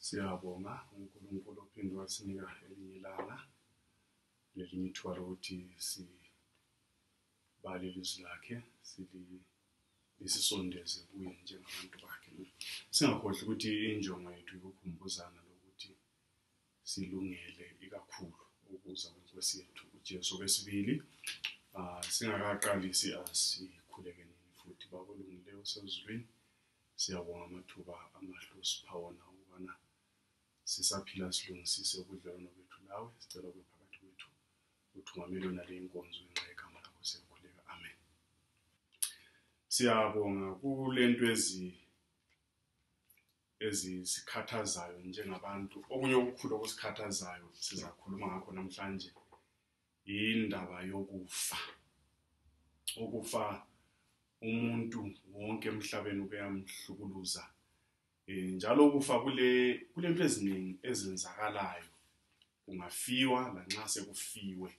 Siyabonga uNkulunkulu ophinde wasinika elinye ilanga lelinye ithuba lokuthi sibale ilizwi lakhe lisisondeze kuye njengabantu bakhe. Singakhohlwa ukuthi injongo yethu ikukhumbuzana lokuthi silungele ikakhulu ukuza kwenkosi yethu uJesu kwesibili. Singakaqalisi asikhulekeni futhi bakulungileyo sezulwini. Siyabonga amathuba amahle osiphawana ukubana sisaphila silungisise ubudlelwano bethu nawe. Sicela ube phakathi kwethu uthungamele nale inkonzo ngenxa yegama lakho siyakhuleka. Amen. Siyabonga kulento ezisikhathazayo njengabantu. Okunye okukhulu okusikhathazayo sizakhuluma ngakho namhlanje indaba yokufa. Ukufa umuntu wonke emhlabeni kuyamhlukuluza. Njalo ukufa kulento eziningi ezenzakalayo. Kungafiwa lanxa sekufiwe.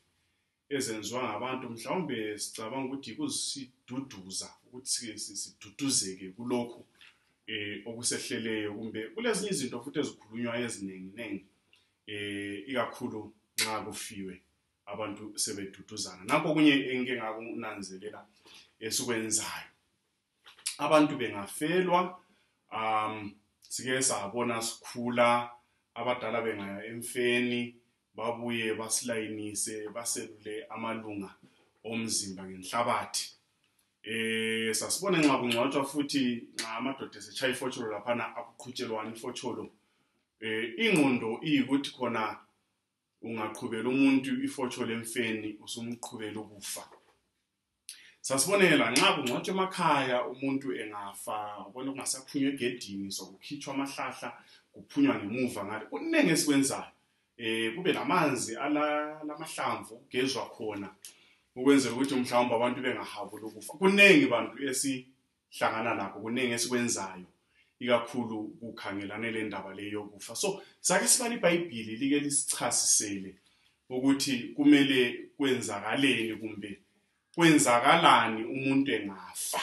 Ezenziwa ngabantu mhlawumbe sicabanga ukuthi kuzisiduduza ukuthi siduduzeke kulokhu okusehleleyo kumbe kulezinye izinto futhi ezikhulunywa eziningi ikakhulu nxa kufiwe abantu sebeduduzana. Nakho kunye engike ngakunanzelela esikwenzayo. Abantu bengafelwa sike sabona sikhula abadala bengaya emfeni babuye basilayinise baselule amalunga omzimba ngenhlabathi. Sasibona nxa kungcwatshwa futhi nxa amadoda esechaya ifotsholo laphana akuqhutshelwana ifotsholo. Ingqondo iyikuthi khona ungaqhubela umuntu ifotsholo emfeni usumqhubela ukufa. Sasibonela nxa kungcwatshwa emakhaya umuntu engafa ubona kungasaphunywa egedini sokukhitshwa amahlahla kuphunywa ngemuva ngale. Kunenge esikwenzayo. Kube lamanzi alamahlamvu kugezwa khona ukwenzela ukuthi mhlawumbe abantu bengahabula ukufa. Kunengi bantu esihlangana lakho, kunengi esikwenzayo ikakhulu kukhangelane le ndaba leyo yokufa. So sake sibale iBhayibhili like lisichasisele ukuthi kumele kwenzakaleni kumbe kwenzakalani umuntu engafa.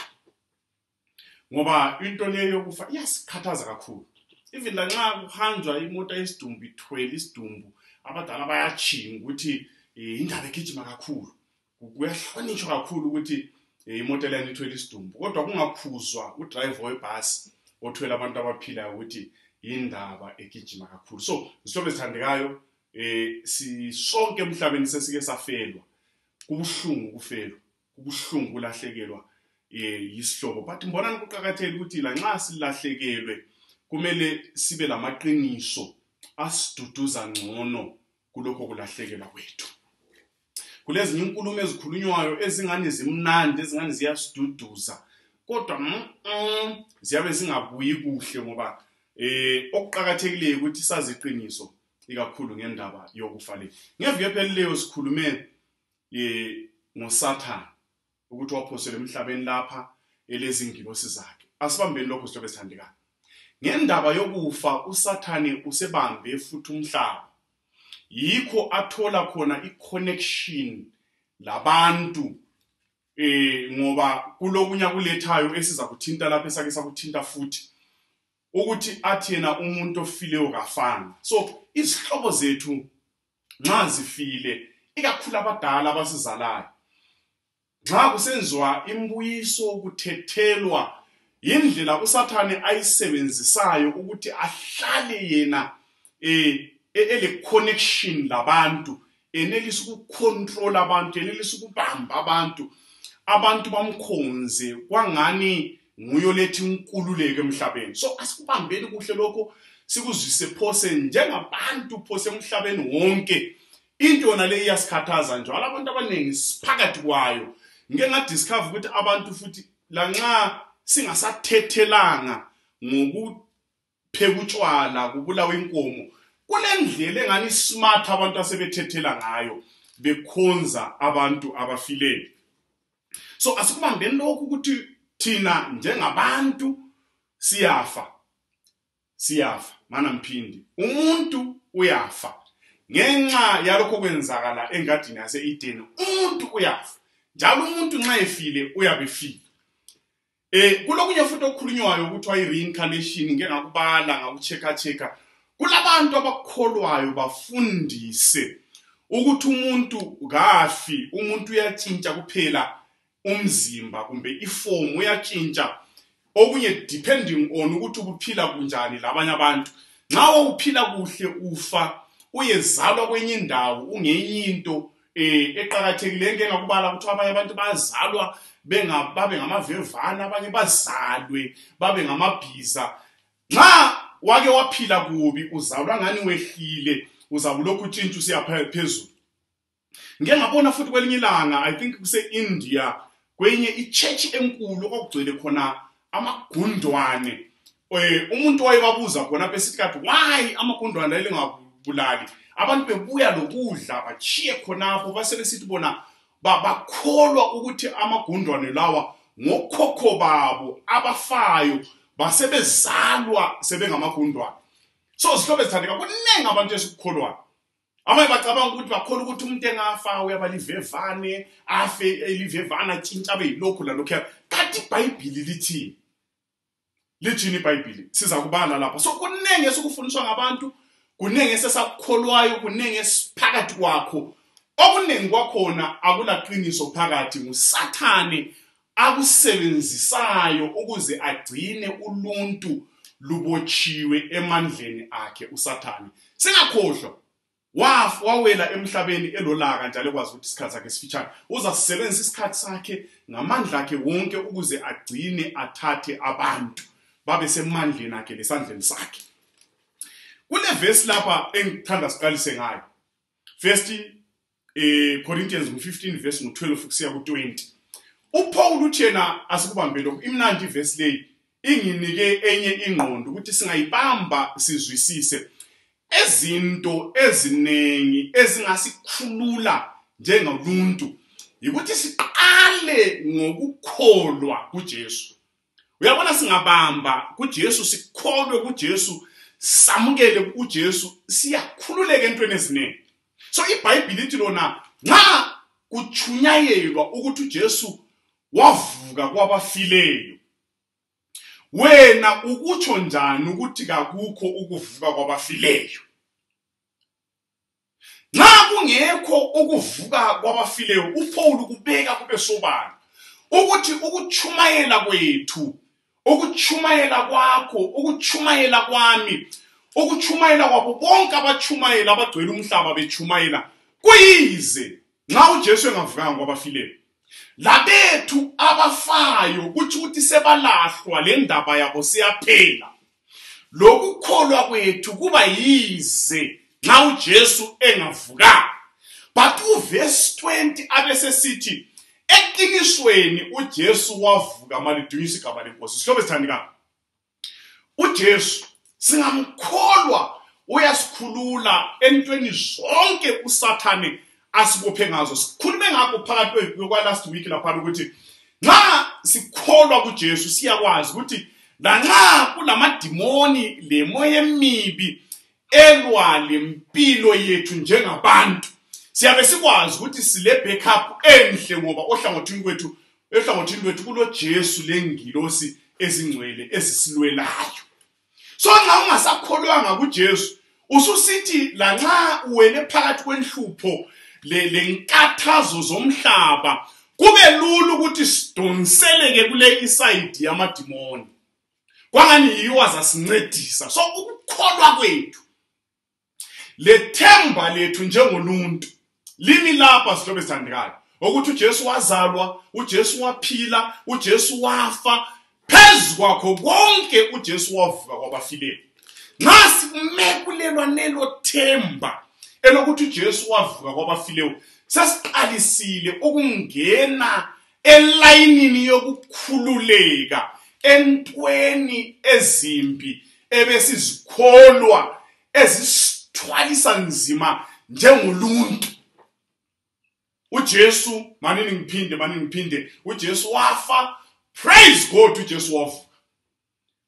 Ngoba into leyo yokufa iyasikhathaza kakhulu. Even lanxa kuhanjwa imoto yesidumbu ithwele isidumbu, abadala bayachinga ukuthi indaba egijima kakhulu. Kuyahlonishwa kakhulu ukuthi imoto lena ithwele isidumbu. Kodwa kungakhuzwa udriver webhasi othwele abantu abaphilayo ukuthi indaba egijima kakhulu. So isihlobo esithandekayo sisonke emhlabeni sesike safelwa. Kubuhlungu kufelwa, kubuhlungu kulahlekelwa yisihlobo. But mbonani kuqhakathekile ukuthi lanxa silahlekelwe kumele sibe lamaqiniso asiduduza ngcono kulokho kulahlekelwa kwethu. Kulezinye inkulumo ezikhulunywayo ezingani zimnandi, ezingani ziyasiduduza, kodwa ziyabe zingabuyi kuhle ngoba okuqhakathekileyo ukuthi sazi iqiniso ikakhulu ngendaba yokufa le. Ngeviki ephelileyo sikhulume ngoSathane ukuthi waphosela emhlabeni lapha elezingilosi zakhe. Asibambeni lokho sihlobo esithandekayo. Ngendaba yokufa uSathane usebambe futhi umhlaba. Yikho athola khona iconnection labantu ngoba kulokunya kulethayo esiza kuthinta lapha esake sakuthinta futhi ukuthi athi yena umuntu ofileyo kafana. So izihlobo zethu nxa zifile ikakhulu abadala abasizalayo, nxa kusenziwa imbuyiso kuthethelwa, indlela uSathane ayisebenzisayo ukuthi ahlale yena ele connection labantu, enelisa ukucontrol abantu, enelisa ukubamba abantu bamkhonze kwangani nguyo lethi inkululeko emhlabeni. So asikubambeni kuhle lokho sikuzwise phose njengabantu phose emhlabeni wonke. Into yona le iyasikhathaza njalo abantu abaningi siphakathi kwayo. Ngeke ngadiscover ukuthi abantu futhi lanxa singasathethelanga ngokupheka utshwala kubulawa inkomo, kulendlela engani smart abantu asebethethela ngayo bekhonza abantu abafileyo. So asikubambeni lokho ukuthi thina njengabantu siyafa mana mphindi umuntu uyafa ngenxa yalokho kwenzakala engadini yase-Eden. Umuntu uyafa njalo umuntu nxa efile uyabe efile. Kulokunye futhi okukhulunywayo ukuthi reincarnation ngeke ngakubala ngakucheka Kulabantu abakholwayo bafundise ukuthi umuntu kafi, umuntu uyatshintsha kuphela umzimba kumbe iform uyatshintsha, okunye depending on ukuthi ubuphila kunjani labanye abantu. Nxa uphila kuhle ufa uyezalwa kwenye indawo ungenye into eqhakathekileyo engakubala ukuthi abanye abantu bazalwa babe ngamavevana, abanye bazalwe babe ngamabhiza. Nxa wake waphila kubi uzalwa ngani wehlile, uzabulokhu utshintsha usiya phezulu. Ngeke ngabona futhi kwelinye ilanga, I think kuse India, kwenye ichurch enkulu okugcwele khona amagundwane. Umuntu wayebabuza khona besithi kathi why amagundwane elingabulali. Abantu bebuya lokudla bachiye khonapho basebesithi bona bakholwa ukuthi amagundwane lawa ngokhokho babo abafayo basebezalwa sebengamagundwane. So sihlobo esithandeka kunengi abantu esikukholwayo. Abanye bacabanga ukuthi bakholwa ukuthi umuntu engafa uyabalivevane afe elivevana tshintsha abe yilokhu lalokho. Kanti iBhayibheli lithini? Lithini iBhayibheli? Siza kubala lapha. So kunengi esikufundiswa ngabantu, kunengi esesakholwayo, kunengi esiphakathi kwakho. Okunengi kwakhona akulaqiniso phakathi, nguSathane akusebenzisayo ukuze agcine uluntu lubotshiwe emandleni akhe uSathane. Singakhohlwa wawela emhlabeni elolaka njalo ekwazi ukuthi isikhathi sakhe sifitshane. Uzasebenzisa isikhathi sakhe ngamandla akhe wonke ukuze agcine athathe abantu babe semandleni akhe lesandleni sakhe. Kule verse lapha engithanda siqalise ngayo. First Corinthians 15 verse 12 kusiya ku20. uPaul uthi yena asikubambe lokho imnandi verse leyi inginike enye ingqondo ukuthi singayibamba sizwisise ezinto ezinengi ezingasikhulula njengoluntu ukuthi siqale ngokukholwa kuJesu. Uyabona singabamba kuJesu, sikholwe kuJesu, samukele kuJesu, siyakhululeka entweni eziningi. So iBhayibheli lithi lona nxa kuchunyayelwa ukuthi uJesu wavuka kwabafileyo, wena ukutsho njani ukuthi kakukho ukuvuka kwabafileyo? Nxa kungekho ukuvuka kwabafileyo, uPaul kubeka kube sobala ukuthi ukuchumayela kwethu, ukuchumayela kwakho, ukuchumayela kwami, ukuchumayela kwabo bonke abachumayela abagcwele umhlaba bechumayela kuyize nxa uJesu engavukanga kwabafileyo. Labethu abafayo kuthi ukuthi sebalahlwa le ndaba yabo siyaphela. Lokukholwa kwethu kuba yize nxa uJesu engavuka. But uverse 20 abesesithi eqinisweni uJesu wavuka, malidunyisa igama lenkosi. Sihlobo esithandekayo, uJesu singamkholwa uyasikhulula entweni zonke uSathane asibophe ngazo. Sikhulume ngakho phakathi kwa last week lapha ukuthi nxa sikholwa kuJesu siyakwazi ukuthi lanxa kulamadimoni lemoya emibi elwa lempilo yethu njengabantu, siyabe sikwazi ukuthi sile backup enhle ngoba ohlangothini lwethu kulo Jesu lengilosi ezingcwele ezisilwelayo. So nxa ungasakholwanga kuJesu ususithi lanxa uwele phakathi kwenhlupho lenkathazo zomhlaba kube lula ukuthi sidonseleke kule iside yamadimoni, kwangani yiwo azasincedisa. So ukukholwa kwethu, lethemba lethu njengoluntu limi lapha sihlobo esithandekayo ukuthi uJesu wazalwa, uJesu waphila, uJesu wafa, phezu kwakho konke uJesu wavuka kwabafileyo. Nxa simekulelwa nelo themba elokuthi uJesu wavuka kwabafileyo, sesiqalisile ukungena elayinini yokukhululeka entweni ezimbi ebesizikholwa ezisithwalisa nzima njengoluntu. uJesu manini ngiphinde uJesu wafa, praise God, uJesu wavuka.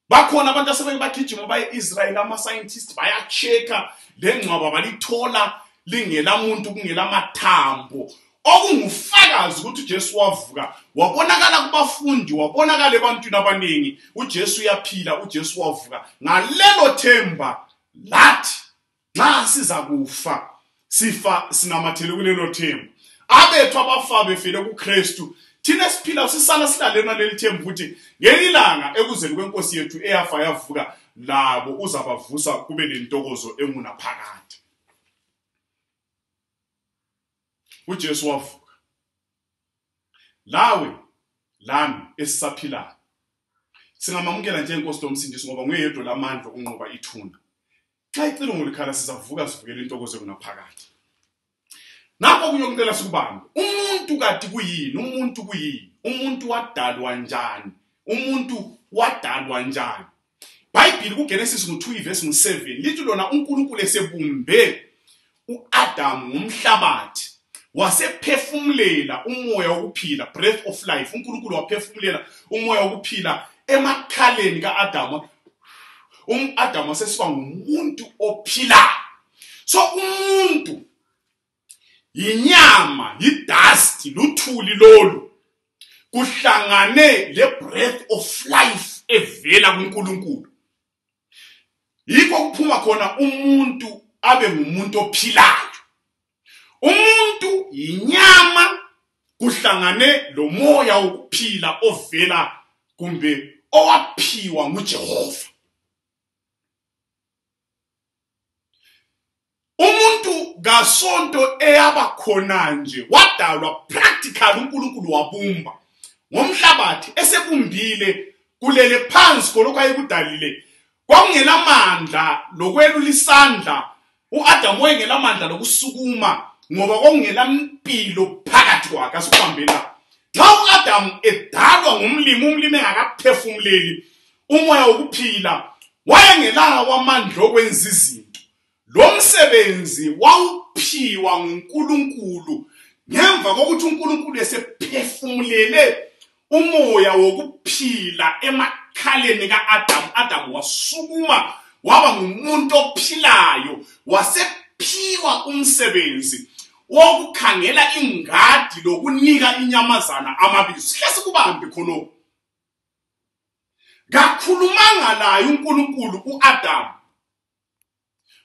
Bakhona abantu asebengibagijima baye-Israel, ama-scientists bayacheka lengcwaba balithola lingela muntu kungela mathambo, okungufakazi ukuthi uJesu wavuka. Wabonakala kubafundi, wabonakala ebantwini abaningi, uJesu uyaphila, uJesu wavuka. Ngalelo themba lathi nxa siza kufa sifa sinamathele kulelo themba. Abethu abafa befile kuKristu thina siphila sisala silalena leli themba futhi ngelilanga ekuzeni kwenkosi yethu eyafa yavuka labo uzabavusa kube lentokozo enguna phakathi. uJesu wavuka. Lawe lami esisaphilayo singamamukela njengenkosi lomsindisi ngoba nguyedwa lamandla okunqoba ithuna. Xa icilongo likhala sizavuka sivukele intokozo engunaphakade. Nakho kuyokucela sikubambe. Umuntu kati kuyini? Umuntu kuyini? Umuntu wadalwa njani? Umuntu wadalwa njani? Bible kuGenesis 2 verse 7 lithi lona uNkulunkulu esebumbe uAdam ngomhlabathi wasephefumulela umoya wokuphila, breath of life. uNkulunkulu waphefumulela umoya wokuphila emakhaleni kaAdam. Adam wasesiba ngumuntu ophila. So umuntu yinyama, yidust, luthuli lolu kuhlangane le breath of life evela kuNkulunkulu. Yikho kuphuma khona umuntu abe ngumuntu ophilayo. Umuntu yinyama kuhlangane lo moya wokuphila ovela kumbe owaphiwa nguJehova. Umuntu gasonto eyaba khona nje wadalwa practical. uNkulunkulu wabumba ngomhlabathi esebumbile kulele phansi kolokho ayekudalile. Kwakungelamandla lokwelula isandla. uAdam wayengelamandla lokusukuma ngoba kwakungelampilo phakathi kwakhe. Asikuhambela nxa uAdam edalwa ngumlimi, umlimi engakaphefumuleli umoya wokuphila, wayengelawo amandla okwenza izinto. Lo msebenzi wawuphiwa nguNkulunkulu ngemva kokuthi uNkulunkulu esephefumulele umoya wokuphila emakhaleni kaAdam. Adam wasukuma waba ngumuntu ophilayo, wasephiwa umsebenzi wokukhangela ingadi lokunika inyamazana amabili. Sihle sikubambe khonokho. Kakhulumanga laye uNkulunkulu uAdam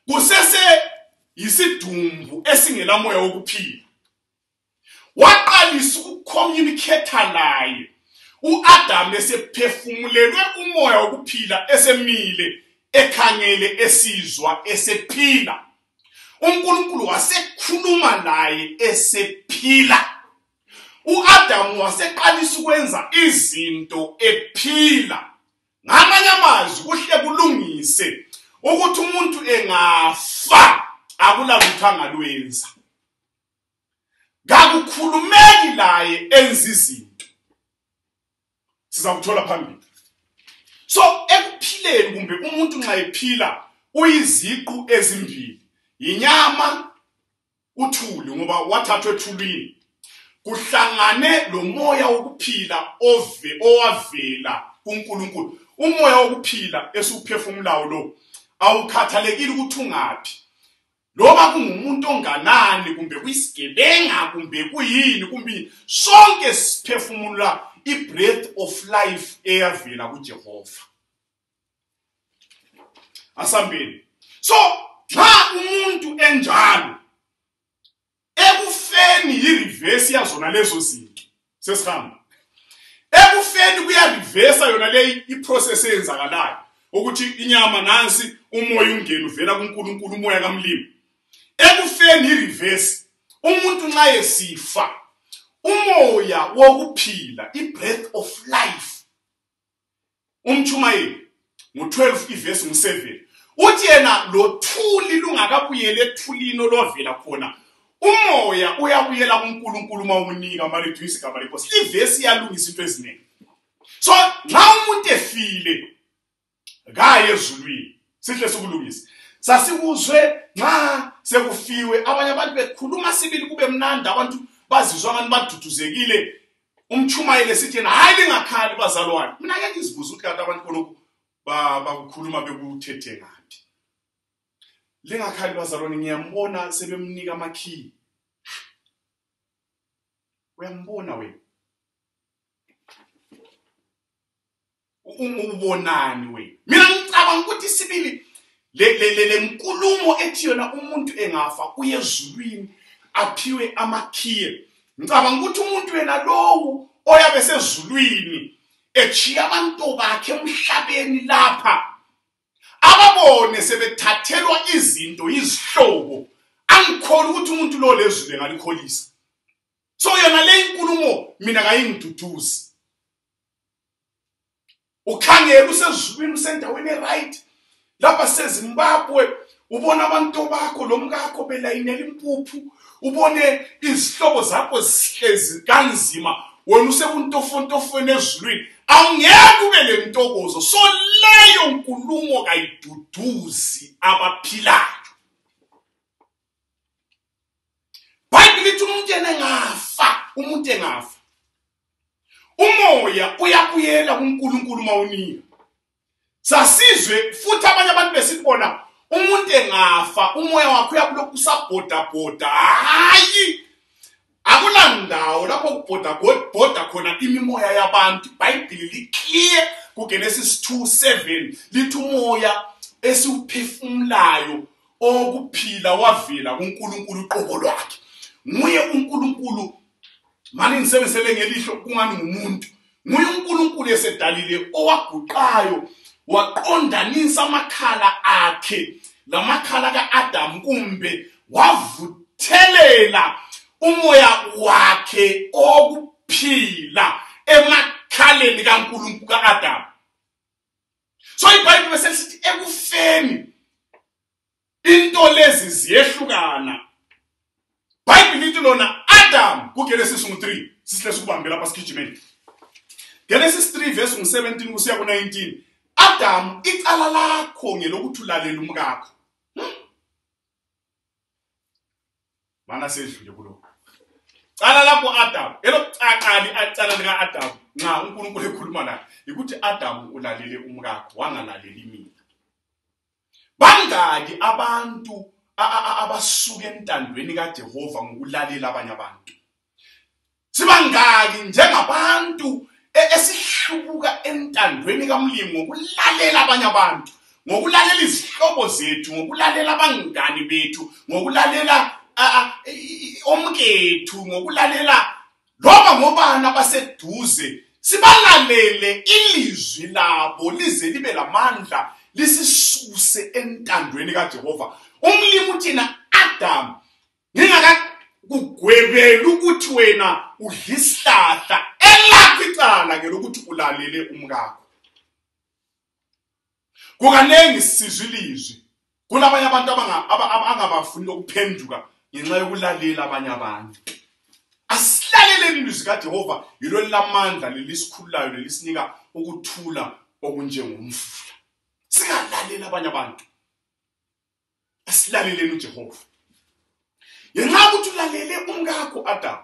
kusese yisidumbu esingela moya wokuphila. Waqalisa ukucommunicate laye uAdam esephefumulelwe umoya wokuphila, esemile, ekhangele, esizwa, esephila. uNkulunkulu wasekhuluma naye esephila. uAdam waseqalisa ukwenza izinto ephila. Ngamanye amazwi kuhle kulungise ukuthi umuntu engafa akulalutho angalwenza. Ngakukhulumeki laye enza izinto. Sizakuthola phambili. So ekuphileni kumbe umuntu nxa ephila uyiziqu ezimbili. Yinyama, uthuli ngoba wathathwe ethulwini. Kuhlangane lo moya wokuphila owavela kuNkulunkulu. Umoya wokuphila esuphefumulayo lo awukhathalekile ukuthi ungaphi. Loba kungumuntu onganani kumbe kuyisigebenga kumbe kuyini kumbe sonke siphefumula i-breath of life eyavela kuJehova. Asambeni. So nxa umuntu enjalo ekufeni yi-reverse yazona lezo zinto. Sesihamba. Ekufeni kuya-reverse yona le i-process eyenzakalayo ukuthi inyama nansi umoya ungena uvela kuNkulunkulu, umoya kaMlimi. Ekufeni i-reverse. Umuntu nxa esifa umoya wokuphila, i-breath of life. Umtshumayeli ngo-12 verse 7 uthi yena lo thuli lungakabuyele ethulini olovela khona umoya uyabuyela kuNkulunkulu mawunika malithu isigaba lenkosi. Ivesi iyalungisa into eziningi. So nxa umuntu efile kaye ezulwini sihle sokulungisa. Sasikuzwe nxa sekufiwe abanye abantu bekhuluma sibili kube mnandi, abantu bazizwa ngani baduduzekile. Umtshumayeli sithi yena hayi lingakhali bazalwane. Mina ke ngizibuza ukuthi kanti abantu khonokho bakukhuluma bekuthethe ngaphi. Lingakhali bazalwane, ngiyambona sebemnika amakhiyi. Uyambona wena? Ubonani wena? Mina ngicabanga ukuthi sibili le nkulumo ethi yona umuntu engafa uye ezulwini aphiwe amakhiye. Ngicabanga ukuthi umuntu yena lowo oyabe sezulwini echiya abantu bakhe emhlabeni lapha ababone sebethathelwa izinto izihlobo, angikhona ukuthi umuntu lo lezulu ngalikholisa. So yena le inkulumo mina kayingiduduzi. Ukhangela usezulwini usendaweni right lapha seZimbabwe, ubona abantu bakho lomkakho belayinela impuphu, ubone izihlobo zakho zihlezi kanzima, wena usekuntofontofweni ezulwini, awungeke ube lentokozo. So leyo nkulumo kayiduduzi abaphilayo. Bible lithi umuntu engafa, umuntu engafa, umoya uyabuyela kuNkulunkulu mawunika. Sasizwe futhi abanye abantu besibona umuntu engafa umoya wakhe uyabulokhu usabhoda. Hayi, akulandawo lapho kubhoda khona imimoya yabantu. Bible liclear kuGenesis 2:7 lithi umoya esiuphefumulayo okuphila wavela kuNkulunkulu uqobo lwakhe. Nguye uNkulunkulu manje ngisebenzele ngelihlo kungani ngumuntu. Nguye uNkulunkulu esedalile owaguqayo waqondanisa amakhala akhe lamakhala kaAdam, kumbe wavuthelela umoya wakhe okuphila emakhaleni kaNkulunkulu kaAdam. So iBhayibheli bese ekufeni into lezi ziyehlukana. Bible lithi lona Adam kuGenesis 3 sisihle sikubambe lapha sigijimeni. Genesis 3 verse 17 kusiya ku19. Adam icala lakho ngelokuthi ulalela umkakho. Mana sedlule kulo. Cala lapho Adam, elocaqali acala lika Adam. Nxa uNkulunkulu ekhuluma naye, ukuthi Adam ulalele umkakho, wangalaleli mina. Bangaki abantu abasuka entandweni kaJehova ngokulalela abanye abantu? Sibangaki njengabantu esihlubuka entandweni kaMlimo ngokulalela abanye abantu, ngokulalela izihlobo zethu, ngokulalela abangani bethu, ngokulalela omkethu, ngokulalela loba ngobani abaseduze, sibalalele ilizwi labo lize libe lamandla lisisuse entandweni kaJehova. Umlimi uthina Adam, ngingakakugwebela ukuthi wena udlisihlahla elakho icala ngelokuthi ulalele umkakho. Kukanengi sizwe ilizwi, kunabanye abantu abangabafuni ukuphenduka ngenxa yokulalela abanye abantu. Asilaleleni ilizwi kaJehova, yilo lamandla lelisikhululayo lelisinika ukuthula okunjengomfula. Singalalela abanye abantu, asilaleleni uJehova. Ngenxa ukuthi ulalele umkakho Adam,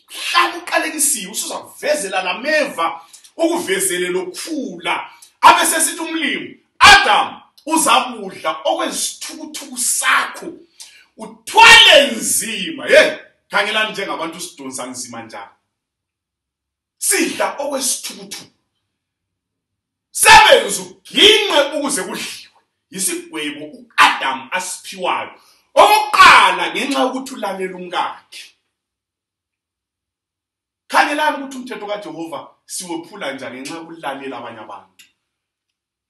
hlala uqalekisiwe usuza kuvezela lameva ukuvezele lokhula. Abe sesithi umlimi Adam uzakudla okwezithukuthuku sakho, uthwale nzima. Khangelani njengabantu sidonsa nzima njani. Sidla okwezithukuthuku, sebenza uginqe ukuze kudliwe. Yisigwebo uAdam asiphiwayo okokuqala ngenxa yokuthi ulalela umkakhe. Khangelani ukuthi umthetho kaJehova siwephula njani ngenxa yokulalela abanye abantu.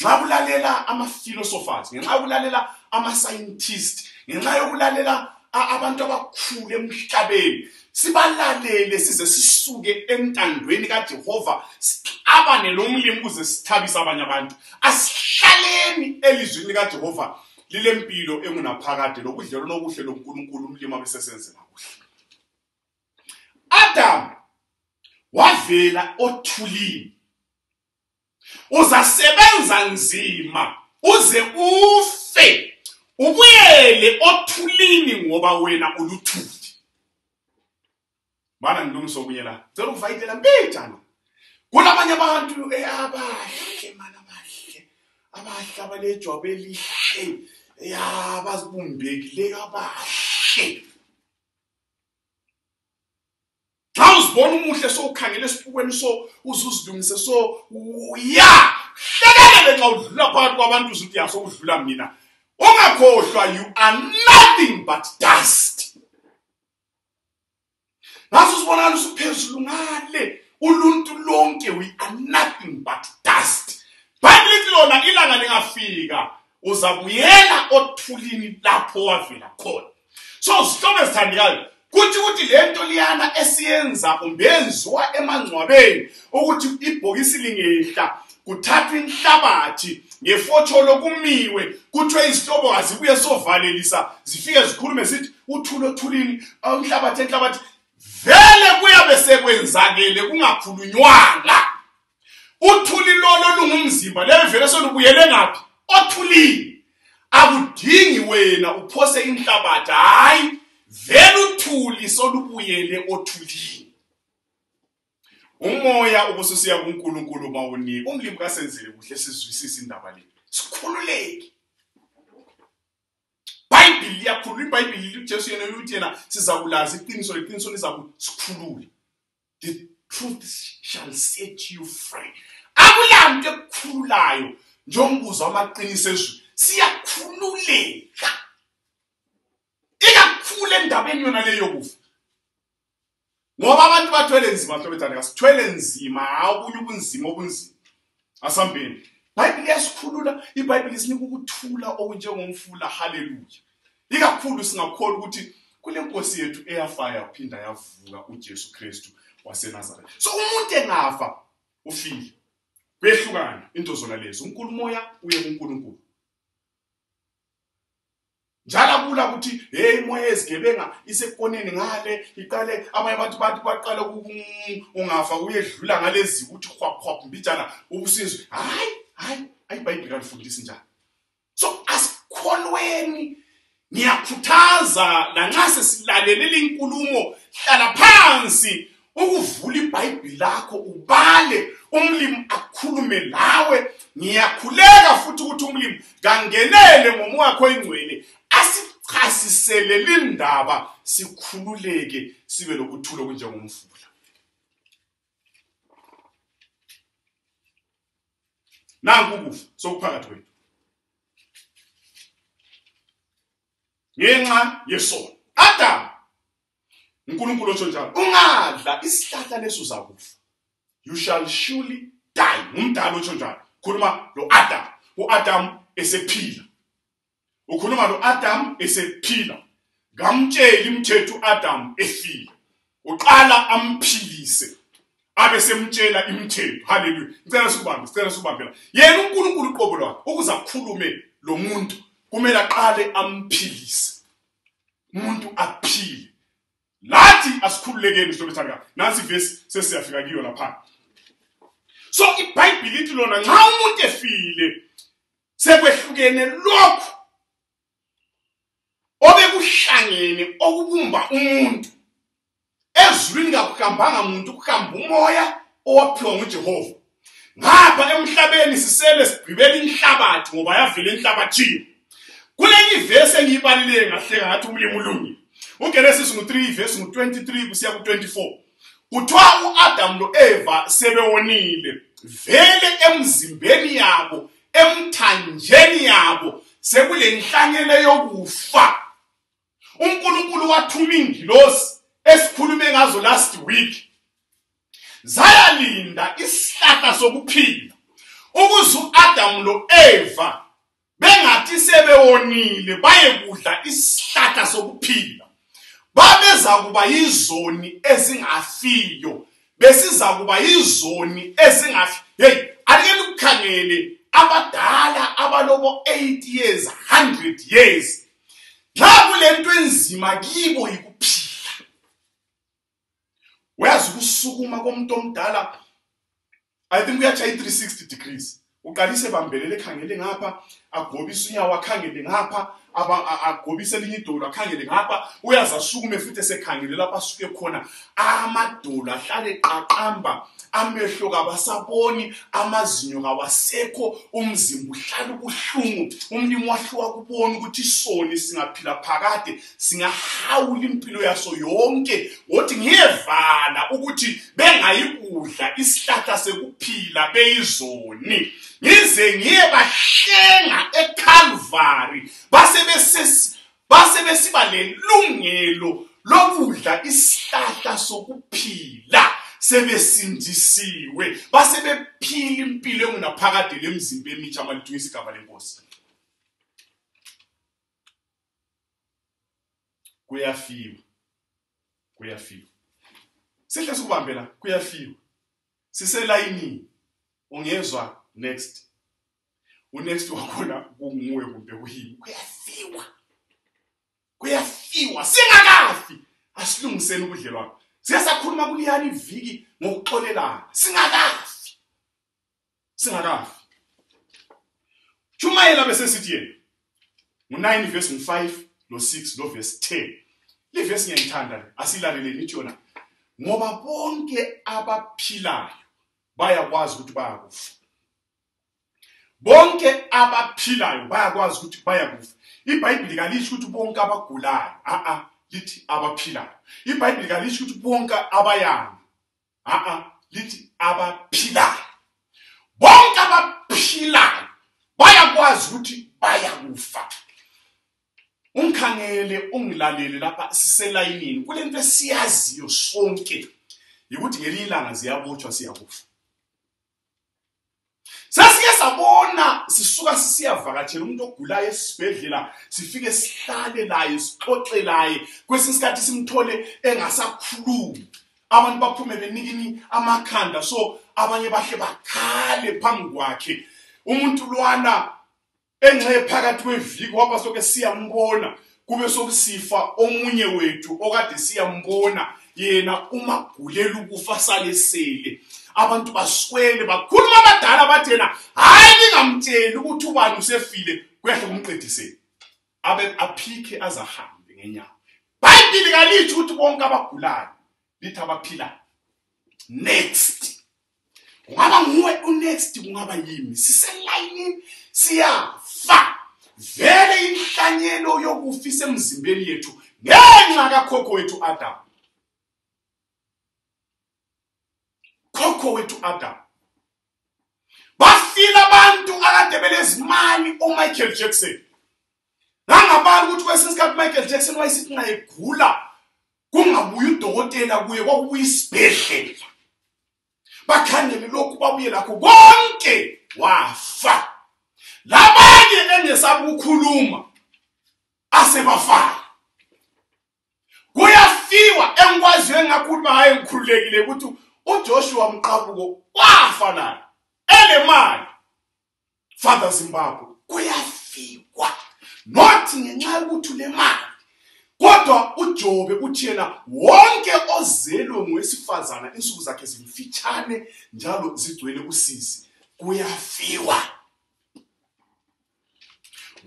Nxa kulalela ama-philosophers, ngenxa yokulalela ama-scientists, ngenxa yokulalela abantu abakhulu emhlabeni, sibalalele size sisuke entandweni kaJehova, sixabane lomlimi ukuze sithabise abanye abantu. Asihlaleni elizwini likaJehova lilempilo engunaphakade lokudlelwana obuhle loNkulunkulu umlimi abesesenzela kuhle. Adam wavela othulini, uzasebenza nzima uze ufe, ubuyele othulini ngoba wena uluthuli. Bana ngilungisa okunye la, cela uvayitela mbejana. Kunabanye abantu abahle mana abahle, abahle abalejwabu elihle, bazibumbekile abahle. Xa uzibona umuhle so ukhangele esibukweni so uzuzilungise so hlelele nxa udlula phakathi kwabantu uzuthi yaso udlula mina. Ungakhohlwa, you are nothing but dust. Naso sibonana usuphezulu ngale uluntu lonke, we are nothing but dust. Bible lona ilanga lingafika uzabuyela othulini lapho wavela khona. So sihlobo esithandikayo, kuthi lento liyana esiyenza umbenziwa emangcwabeni ukuthi ibhokisi lingehla kuthathwa inhlabathi ngefotsholo kumiwe kuthiwe izihlobo azibuye sovalelisa zifike zikhulume sithi uthulini inhlabathi vele kuyabe sekwenzakele kungakhulunywanga. Uthuli lolo lungumzimba leyo vele solubuyele ngaphi othulini. Akudingi wena uphose inhlabathi, hayi vele uthuli solubuyele othulini. Umoya ubususiya kuNkulunkulu mawunika umlimi kasenzele kuhle sizwisisa indaba le sikhululeke. Bible liyakhuluma, iBhayibheli uJesu yena uthi yena sizakulaza iqiniso leqiniso lizakusikhulula. The truth shall set you free. Akulanto ekukhululayo njengombuzo wamaqiniso ezwi siyakhululeka. Ikakhulu endabeni yona leyo kufa. Ngoba abantu bathwele nzima mhlobethana kasithwele nzima awubunye ubunzima obunzima. Asambeni. Bible yasikhulula, iBhayibheli isinika ukuthula okunjengomfula. Hallelujah. Ikakhulu singakholwa ukuthi kule Nkosi yethu eyafaya yaphinda yavuka uJesu Kristu waseNazaretha. So umuntu engafa ufile. Behlukana into zona lezo. uNkulumoya uye kuNkulunkulu. Njalo kula ukuthi hey moya ezigebenga isekoneni ngale iqale abanye abantu baqala ungafa uyedlula ngalezi ukuthi khwapkhwapha mbijana ubusizwe. Hayi iBhayibheli kalifundisi njalo. So asikholweni ngiyakhuthaza lanxa sesilalele inkulumo hlala phansi ukuvula iBhayibheli lakho ubale umlimi akhulume lawe. Ngiyakhuleka futhi ukuthi umlimi kangenele ngomoya wakho ingcwele asichasisele lindaba sikhululeke sibe lokuthula kunjengomfula. Nanku ukufa sokuphakathi kwethu ngenxa yesono. Adam uNkulunkulu otsho njalo ungadla isihlahla leso uzakufa. You shall surely die. Ngumdala otsho njalo. Khuluma lo Adam. uAdam esephila. Ukhuluma lo Adam esephila. Ngamtshela imithetho uAdam efile. Uqala amphilise. Abe semtshela imithetho. Hallelujah. Ngicela sikubambela. Yena uNkulunkulu uqobo lwakhe ukuze akhulume lo muntu kumele aqale amphilise. Umuntu aphile. Lathi asikhululekeni sihlobethana. Nansi ivesi sesiyafika kiyo lapha. So iBhayibheli lithi lona nxa umuntu efile sekwehlukene lokho obekuhlangene okubumba umuntu ezulwini kakuhambanga umuntu kuhamba umoya owaphiwa nguJehova. Ngapha emhlabeni sisele sigqibela inhlabathi ngoba yavela enhlabathini. Kuleli ivesi engiyibalile ngahleka ngathi umlimi ulungile. UGenesis 3 verse 23 kusiya ku24. Kuthiwa uAdam noEva sebewonile vele emzimbeni yabo emthanjeni yabo sekule nhlanyelo yokufa. uNkulunkulu wathuma ingilosi esikhulume ngazo last week. Zayalinda isihlahla sokuphila ukuze uAdam noEva bengathi sebewonile bayekudla isihlahla sokuphila. Babeza kuba yizoni ezingafiyo besiza kuba yizoni ezingafi. Hey, alike ukukhangele abadala abalobo 8 years 100 years la kulento enzima kibo ikuphila. Wazi ukusukuma komuntu omdala I think uyachaya 360 degrees. Uqalise bambelele khangele ngapha agobisa unyawo akhangele ngapha agobise elinye idolo akhangele ngapha uyaza asukume futhi esekhangele lapha asuke khona amadolo ahlale eqaqamba amehlo kabasaboni amazinyo kawasekho umzimba uhlala ubuhlungu umlimi wahluka kubona ukuthi isoni singaphila phakade singahawula impilo yaso yonke wothi ngiyevala ukuthi bengayikudla isihlahla sekuphila beyizoni ngize ngiyebahlenga eCalvary base besiba lelungelo lokudla isihlahla sokuphila sebesindisiwe base bephila impilo engunaphakade lemzimba emitsha amalithungisa igama lenkosi kuyafiwa sihle sikubambela kuyafiwa siselayini ungezwa next unext wakhona kunguwe kumbe kuyini kuyafiwa singakafi asilungiseni ubudlelwano siyasakhuluma kuliyani iviki ngokuxolelana singakafi Jumayela bese sithi yena ngo9 verse 5 lo 6 lo verse 10 le verse ngiyayithanda asilaleleni nithi yona ngoba bonke abaphilayo bayakwazi ukuthi bayakufa bonke abaphilayo bayakwazi ukuthi bayakufa iBhayibheli kalisho ukuthi bonke abagulayo lithi abaphilayo iBhayibheli kalisho ukuthi bonke abayanga lithi abaphilayo bonke abaphilayo bayakwazi ukuthi bayakufa ungikhangele ungilalele lapha siselayinini kulento esiyaziyo sonke ukuthi ngelinye ilanga ziyabotshwa siyakufa sasiye sabona sisuka sisiyavakatshela umuntu ogulayo esibhedlela sifike sihlale naye sixoxe naye kwesinye isikhathi simthole engasakhulumi abantu baphume benikini amakhanda so abanye bahle bakhale phambi kwakhe umuntu lwana engxe phakathi kweviki wapha soke siyambona kube sokusifa omunye wethu okade siyambona yena uma gulela ukufa salesele abantu baswele bakhuluma abadala bathena hayi ningamtsheli ukuthi ubani usefile kuyahle kumqediseni abe aphike azahambe ngenyawo iBhayibheli kalithi ukuthi bonke abagulayo lithi abaphila next ungaba nguwe unext kungaba yimi siselayini siyafa vele inhlanyelo yokufisa emzimbeni yethu ngenxa kakhokho wethu Adam bafila abantu akade belezimali Michael Jackson ngangabali ukuthi kwesinye isikhathi Michael Jackson wayesithi nxa egula kungabuyi udokotela kuye kwakubuya isibhedlela bakhangele lokhu babuye lakho konke wafa labanye engesabukhuluma asebafa kuyafiwa engikwaziyo engakhuluma hayi ngikhululekile ukuthi uJoshua Mqabuko wafa naye elemali Father Zimbabwe kuyafiwa not ngenxa yokuthi le mali kodwa uJobe uthi yena wonke ozelwe ngowesifazana insuku zakhe zimfitshane njalo zigcwele usizi kuyafiwa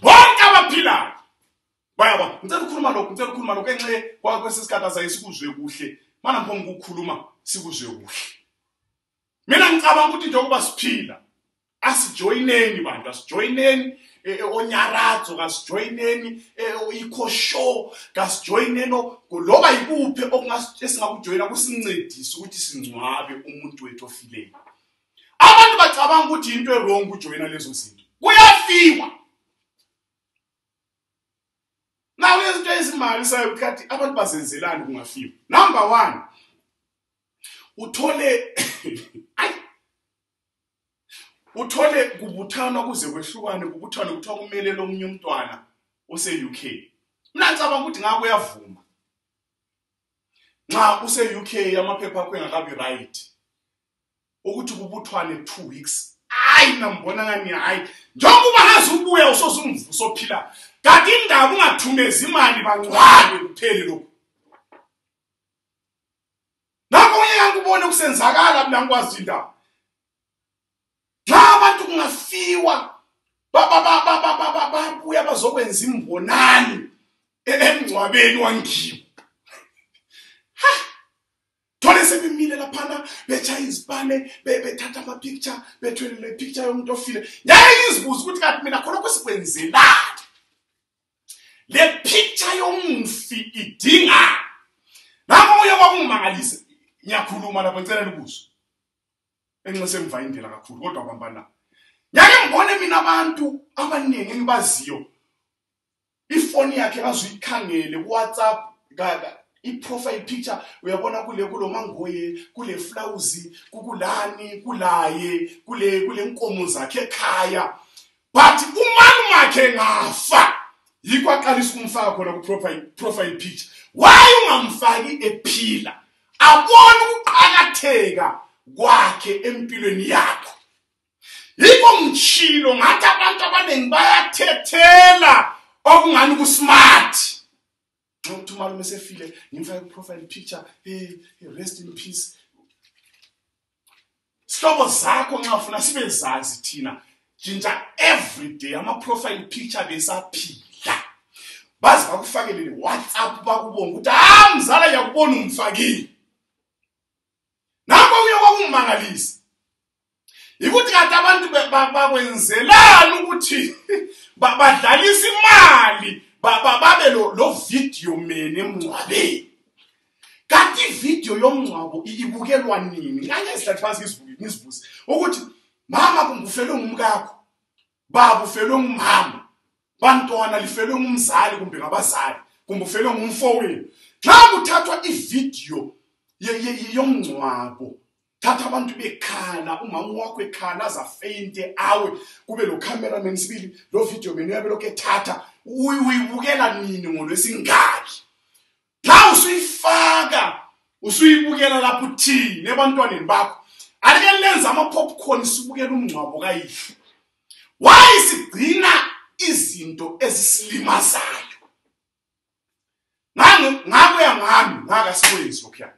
bonke abaphilayo bayaba ngicela ukukhuluma lokho enxe kwakwesikhathi asayisikuzwe kuhle mana mpho ukukhuluma sikuzwe kuhle mina ngicabanga ukuthi njengoba siphila asijoyineni bantu asijoyineni onyaratho kasijoyineni ikhosho kasijoyineni loba ikuphi okungasingakujoyina kusincedisa ukuthi singcwabe umuntu wethu ofileyo abantu bacabanga ukuthi into errong ukujoyina lezo zinto kuyafiwa nawe izinto ezimali sayo ukuthi abantu bazenzelani kungafiwa number 1 uthole kubuthana kuze kwehlukane kubuthana kuthiwa kumele lomunye umntwana ose-UK mina ngicabanga ukuthi ngako uyavuma nxa use-UK amaphepha akho engakabi right ukuthi kubuthwane 2 weeks hayi nambona ngani hayi njengoba hazi ubuya usozumvuso ophila kanti indaba ungathumeza imali bangcwabe kuphele lokho nakho ngeke ngubone kusenzakala mina ngikwazi indaba abantu kungafiwa babuya bazokwenza imbonani emngcwabeni wangiwo. Thole sebemile laphana betshaya izibane bethatha ama picture bethwele le picture yomuntu ofile. Yaye izibuza ukuthi kanti mina khona kwesibenzela le picture yomfi idinga. Namo uye kwakungimangalisa. Ngiyakhuluma lapha ngicela libuzo. Enxese emva indlela kakhulu kodwa abambana. Nyake ngibone mina abantu abaningi engibaziyo. Ifoni yakhe azuyikhangele WhatsApp i-profile picture uyabona kulo mangoye kule flowers kukulani kulaye kule nkomo zakhe ekhaya. But umani makhe ngafa yikho aqalisa ukumfaka khona ku-profile picture. Why ungamfaki ephila? Abona ukuqhakatheka kwakhe empilweni yakho. Yikho ngitshilo ngathi abantu abaningi bayathethela okungani kusmart. Ngokuthi umalume sefile ngimfaka ku-profile picture, rest in peace. Sihlobo zakho nxa ufuna sibe zazi thina jinja everyday ama-profile picture besaphila. Bazi bakufakelele WhatsApp bakubonga ukuthi mzala yakubona umfakile. Nakho kuye kwakungimangalisa. Yikuthi kanti abantu bakwenzelana ukuthi badlalisa imali babe lo video mene emngcwabeni. Kanti video yomngcwabo ibukelwa nini? Ngeke sihlathi phansi ngisibuze ukuthi mama kumbufelwe ngumkakho, baba ufelwe ngumama, bantwana lifelwe ngumzali kumbe ngabazali, kumbufelwe ngumfowenu. Xa kuthathwa ivideo yomngcwabo, thatha abantu bekhala, umama wakho ekhala azafeyinte awe, kube lo cameraman sibili, lo video menu yabe lokho ethatha, uyibukela nini ngolwesingaki? La usuyifaka, usuyibukela lapho uthini ebantwaneni bakho. Alike lenza ama popcorn sibukela umngcwabo kayihlo. Why sigcina izinto ezisilimazayo? Ngakuya ngami ngakasikwezi lokho.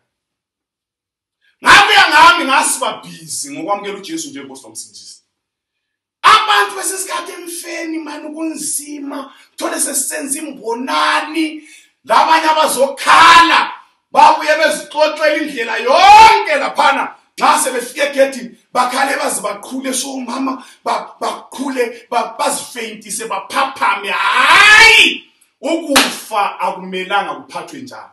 Ngakuya ngami ngasiba busy ngokwamukela uJesu njengoNkosi nomsindisi. Abantu besesikhathi emfeni manje kunzima, thole sesisenza imbonani, labanye abazokhala babuye bezixoxela indlela yonke laphana. Nxa sebefike egedini bakhale baze baqhule so mama baqhule bazifeyintise baphaphame. Hayi, ukufa akumelanga kuphathwe njalo.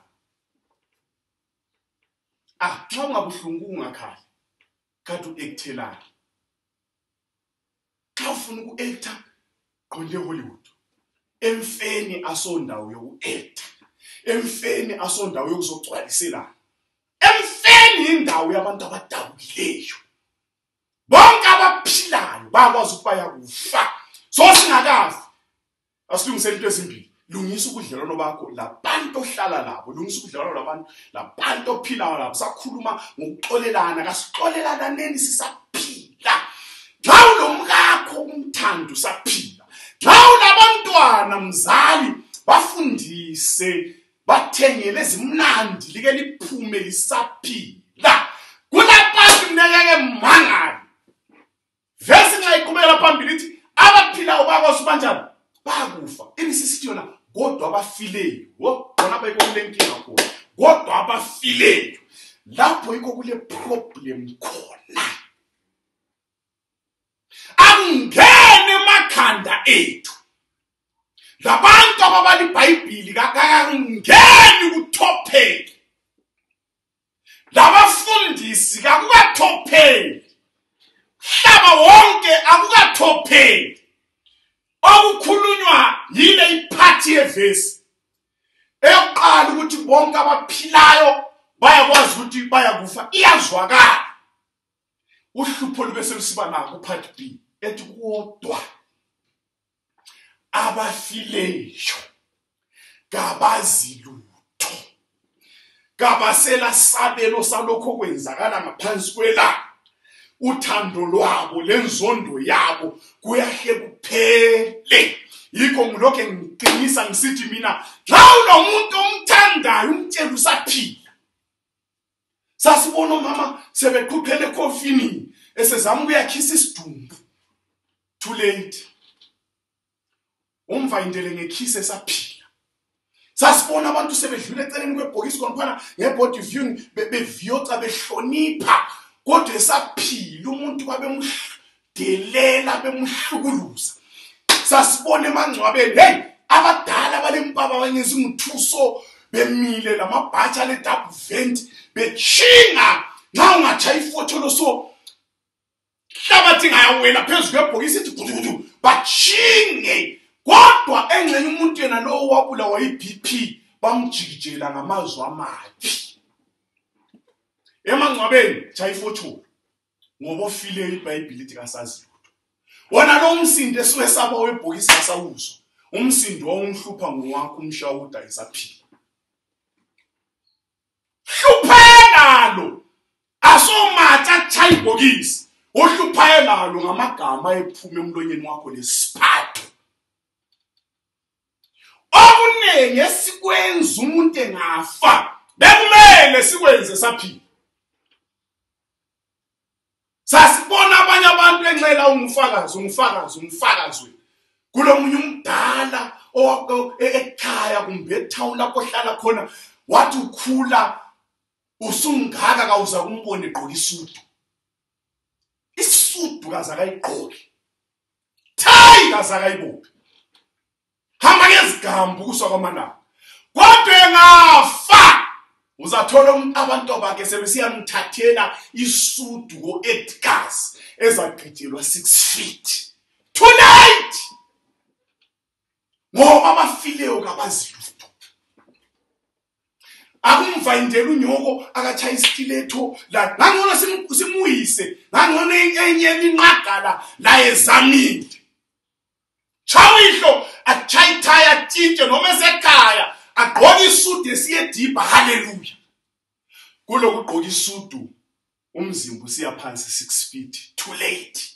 Xa ungabuhlungu ungakhali kanti uakthelana. Xa ufuna uku-acta qonde Hollywood. Emfeni asondawo yoku-acta. Emfeni asondawo yokuzogcwaliselana. Emfeni indawo yabantu abadabukileyo. Bonke abaphilayo bakwazi ukubaya kufa. So singakafi asilungisele into ezimbili. Lungisa ubudlelwano bakho labantu ohlala labo, lungisa ubudlelwano labantu labantu ophilayo labo. Sakhuluma ngokuxolelana, kasixolelana neni sisaphila. Xa unomkakho umthando saphila. Xa unabantwana mzali bafundise, bathengele ezimnandi like liphume lisaphila. Kulabantu ngeke mangali. Verse nxa iqhubekela phambili ithi abaphilayo bakwazi kanjani? Bakufa. Ibisisithi yona kodwa abafileyo. Bona bayiko kule nkinga khona. Kodwa abafileyo. Lapho yiko kule problem khona. Angene emakhanda ethu. Labantu ababala iBhayibhili kakangeni kutopic. Labafundisi kakukatopic. Hlaba wonke akukatopic. Okukhulunywa yile iphathi yevesi. Eyokuqala ukuthi bonke abaphilayo bayakwazi ukuthi bayakufa iyazwakala. Uhlupho lubese lusiba nako part B ethi kodwa abafileyo kabazi lutho. Kabasela sabelo salokho kwenzakala ngaphansi kwelanga. Uthando lwabo lenzondo yabo kuyahle kuphele. Yikho ngilokho ngiqinisa ngisithi mina xa unomuntu omthandayo umtshela usaphila. Sasibona mama sebeqhuphele ekofini esezama ukuyakhisa isidumbu. Too late. umvayindele ngekhisi esaphila. Sasibona abantu sebedlula eceleni kwebhokisi khona ngebody viewing beviyoca behlonipha kodwa esaphila umuntu babemdelela bemhlukuluza. Sasibona emangcwabeni hey abadala balempaba abanyezi ngithuso bemile lamabhatsha le double vent bechinga nxa ungatshaya ifoto loso hlabathi ngayawela phezulu kwebhokisi ethi gudugudu bachinge kodwa engcenye umuntu yena lo wabulawa yi-BP bamjikijela ngamazwi amabi. Emangcwabeni tshaya ifoto ngoba ofile iBhayibheli lithi kasazi lutho. Wona lo umsindo esuke saba webhokisi asawuzwa. Umsindo wawumhlupha ngowakho umshawuda esaphila. Hlupheka lo asomatha tshaya ibhokisi ohluphaye nalo ngamagama ephuma emlonyeni wakho lesiphatho. Okunenge esikwenza umuntu engafa bekumele sikwenze saphila. Sasibona abanye abantu encela umfakazi kulomunye umdala ekhaya kumbe etown lapho ohlala khona wathi ukhula usungaka kawuza kumbone egqoka isudu. Isudu kaza kayigqoki. Thayi kaza kayibophi. Hamba ngezigambu kuswa kwamanaba. Kodwa engafa uzathola abantu bakhe sebesiyamthathela isudu go-Edgars ezagqitshelwa 6 feet. Tonight ngoba abafileyo kabazilutho. Akumvayindela unyoko akatshaya istiletho la ngangona simuyise ngangona enye inqagala la ezamile. Chawihlo atshaya ithaya thintshe noma esekhaya agqoka isudu esiyedibha haleluya. Kulo kugqoka isudu umzimba usiya phansi 6 feet. Too late.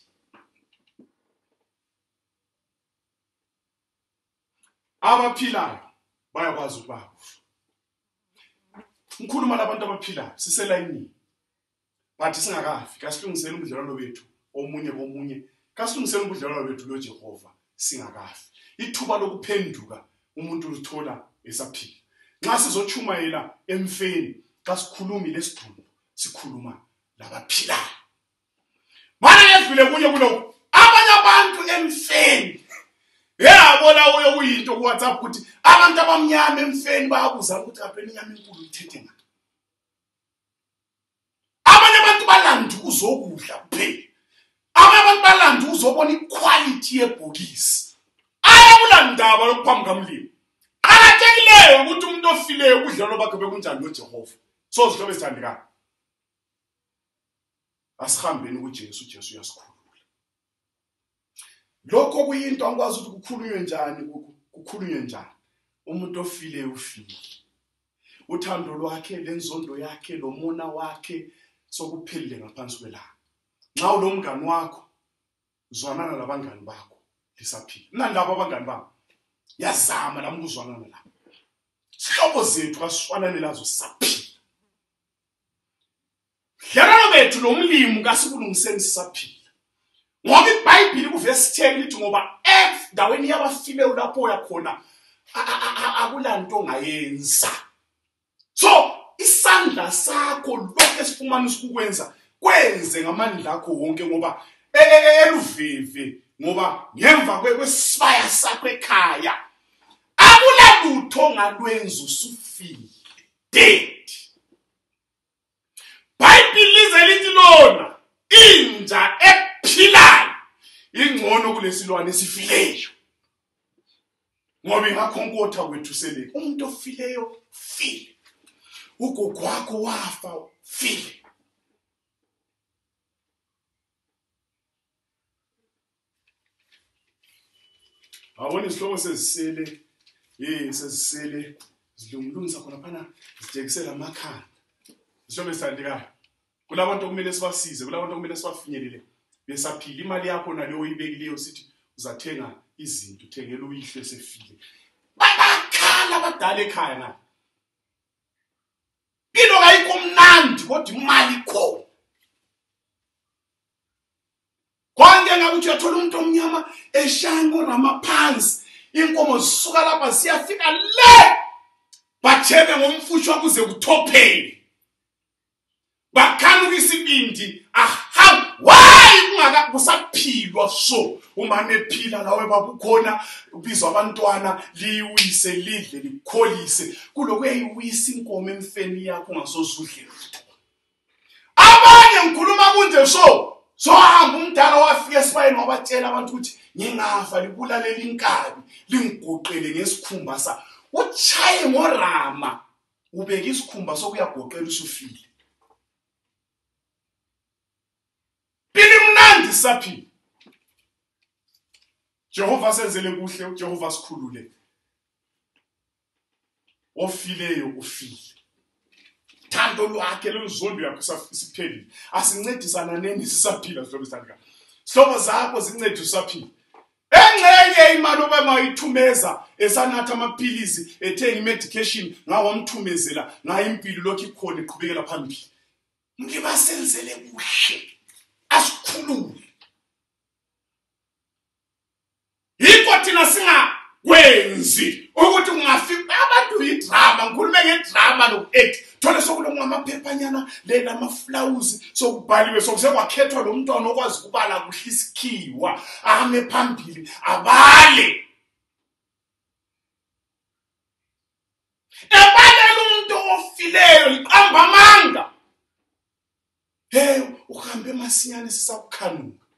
Abaphilayo bayakwazi ukuba ngikhuluma labantu abaphilayo siselayini bathi singakafi kasilungisele ubudlelwano bethu omunye komunye kasilungisele ubudlelwano bethu loJehova singakafi. Ithuba lokuphenduka umuntu uthola esaphila. Nxa sizochumayela emfeni kasikhulumi lesidumbu sikhuluma labaphilayo. Mana yedlule kunye kulo abanye abantu emfeni yabona uyo kuyinto ku WhatsApp ukuthi abantu abamnyama emfeni bayabuza ukuthi kaphela inyama enkulu ithethe ngani. Abanye abantu balanda ukuzokudla kuphela. Abanye abantu balanda uzobona iquality yebhokisi. Ayabulandaba lokuphambuka kamlilo. Qalathekileyo ukuthi umuntu ofileyo ubudlelwano bakhe bekunjani noJehova. So zihlobo ezithandekayo. Asihambeni kuJesu, uJesu uyasikhulula. Lokho kuyinto angikwazi ukuthi kukhulunywe njani. Umuntu ofileyo ufile. Uthando lwakhe, lenzondo yakhe, lomona wakhe sokuphelile ngaphansi kwelanga. Nxa ulomngane wakho zwanana labangani bakho lisaphila. Nalabo abangani bakho yazama la ukuzwanana labo. Sihlobo zethu kasishwanane lazo sisaphila. Dlelana bethu lomlimo kasibulungiseni sisaphila. Ngoba iBhayibheli kuverse 10 lithi ngoba endaweni yabafileyo lapho uyakhona akulanto ongayenza. So isandla sakho lokho esifumanisa ukwenza kwenze ngamandla akho wonke ngoba eluveve ngoba ngemva kwesibaya sakho ekhaya akulalutho ongalwenza usufile dead. Bhayibheli lize lithi lona inja ephilayo ingcono kulesilwane esifileyo. Ngoba ingakhonkotha kwethu sele umuntu ofileyo file. Ugogo wakho wafa file. Awona isihloko sezisele sezisele zilungilungisa khona phana zijekisela amakhanda. Isihloko esithandekayo. Kulabantu okumele sibasize, kulabantu okumele sibafinyelele. Besaphila imali yakho naleyo oyibekileyo sithi uzathenga izinto, uthengele uyihle sefile. Bakhala abadala ekhaya na. Into kayikomnandi kodwa imali ikhona. Konke ngakuthi uyathola umuntu omnyama eshango ramaphansi inkomo zisuka lapha siyafika le bajeme ngomfushwa kuze kuthophele bakhanu isibindi aha why ungaka kusaphilwa so umane ephila lawe babukhona ubizwa abantwana liwise lidle likholise kulokuyiwisa inkomo emfeni yakho ungasozudle abanye ngikhuluma kunje so hamba umdala wafika esibayeni wabatshela abantu ukuthi ngingafa libulalela inkabi lingigoqele ngesikhumba sa uchaye ngorama ubeka isikhumba sokuyagoqela usufile bilimnandi saphila Jehova senzele kuhle Jehova sikhulule ofileyo ufile thando lwakhe lezondo yakho siphelile asincedisana neni sisaphila sihlobo sithanda sihlobo zakho zincede usaphila engcenye imali oba mayithumeza esanatha amaphilisi ethenga medication ngawamthumezela ngayo impilo lokho ikhona iqhubekela phambili ngibasenzele kuhle asikhulule yikho thina singakwenzi ukuthi kungafika abantu idrama ngikhulume ngedrama nokuact thole sokulunga amaphephanyana lela amaflowers sokubhaliwe sokusekwakhethwa lo mntwana okwazi kubala kuhle isikhiwa ame phambili abale ebalela umuntu ofileyo liqamba amanga uhambe masinyane sisakukhanuka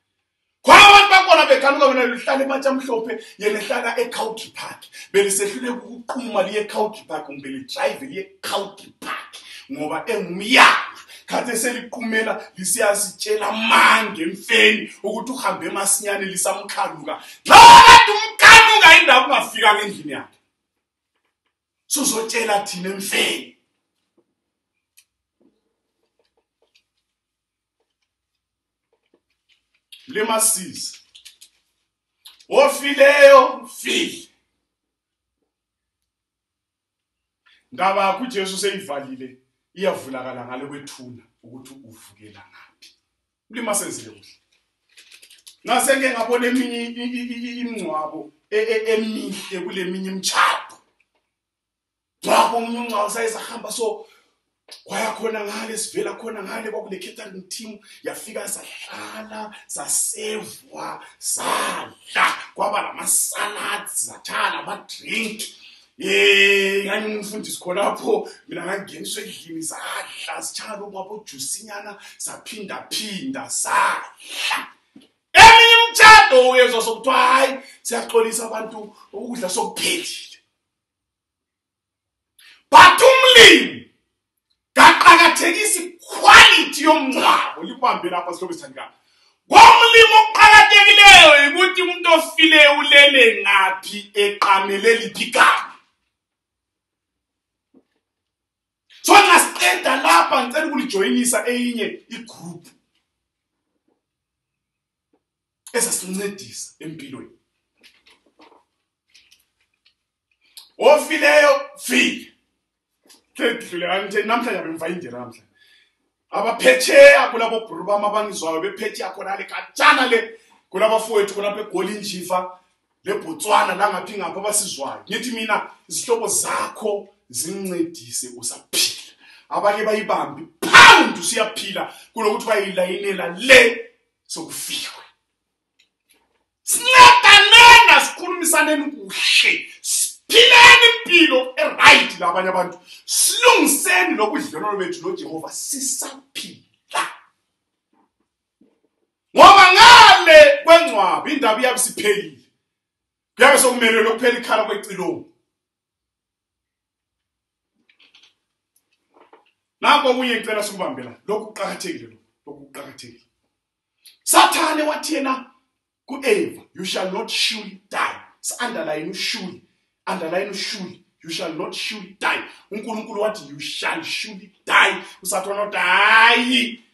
kwabantu bakona bekhanuka wena lihlala eMatshamhlophe yena ehlala eCountry Park belisehlule ukuqhuma liye eCountry Park umbeli drive liye eCountry Park ngoba engumyanga khathe seliqhumela lisiyasitshela mange emfeni ukuthi uhambe masinyane lisamkhanuka ngathi umkhanuka indaba ungafika ngendlini yakhe sizotshela thina emfeni lemasiza ofileyo file ndaba kuJesu seyivalile iyavulakala ngale kwethuna ukuthi uvukela ngaphi ulima senzile kuhle ngasenge ngabona eminye imncwabo emihle kule minye imtshado wabo umncwawo sayisahamba so kwaya khona ngale sivela khona ngale kwakule catering team yafika sahlala sasevwa sadla kwaba lama salads zathala ama drink ngani umfundisi khonapho mina ngangeniswe endlini sadla sithala ubabo juicenyana saphinda sadla eminye imtshado uyezwa sokuthiwa hayi siyaxolisa abantu ukudla sokuphelile bathumlimi kaqakathekisi quality yomncwabo libambe lapha sihlobo sithandikayo ngomlimo oqhakathekileyo ukuthi umuntu ofile ulele ngaphi eqamele liphikama so ngasiceda lapha ngicela ukulijoyinisa eyinye igroup esasincedisa empilweni ofileyo file namhlanje bemfayindela namhlanje abaphetheya kulabo brubama abangizwayo bephetheya khona le katshana le kulabafowethu kulapha eGolinjiva leBotswana la ngaphi ngapha abasizwayo ngithi mina izihlobo zakho zincedise usaphila abake bayibambi pound usiyaphila kulokuthi bayilayinela le sokufikwe sinqadanana sikhulumisaneni kuhle phileni impilo eright labanye abantu silungiseni lokudlelano bethu noJehova sisaphila ngoba ngale kwencwaba indaba iyabisiphelile kuyabe sokumele lokuphela ikhala kwecilongo nakho kunye ngicela sikubambela lokhu kuqhakathekile lokhu kuqhakathekile Sathane wathi yena ku-Eva you shall not surely die underline surely underline surely you shall not surely die uNkulunkulu wathi you shall surely die usathona wathi hayi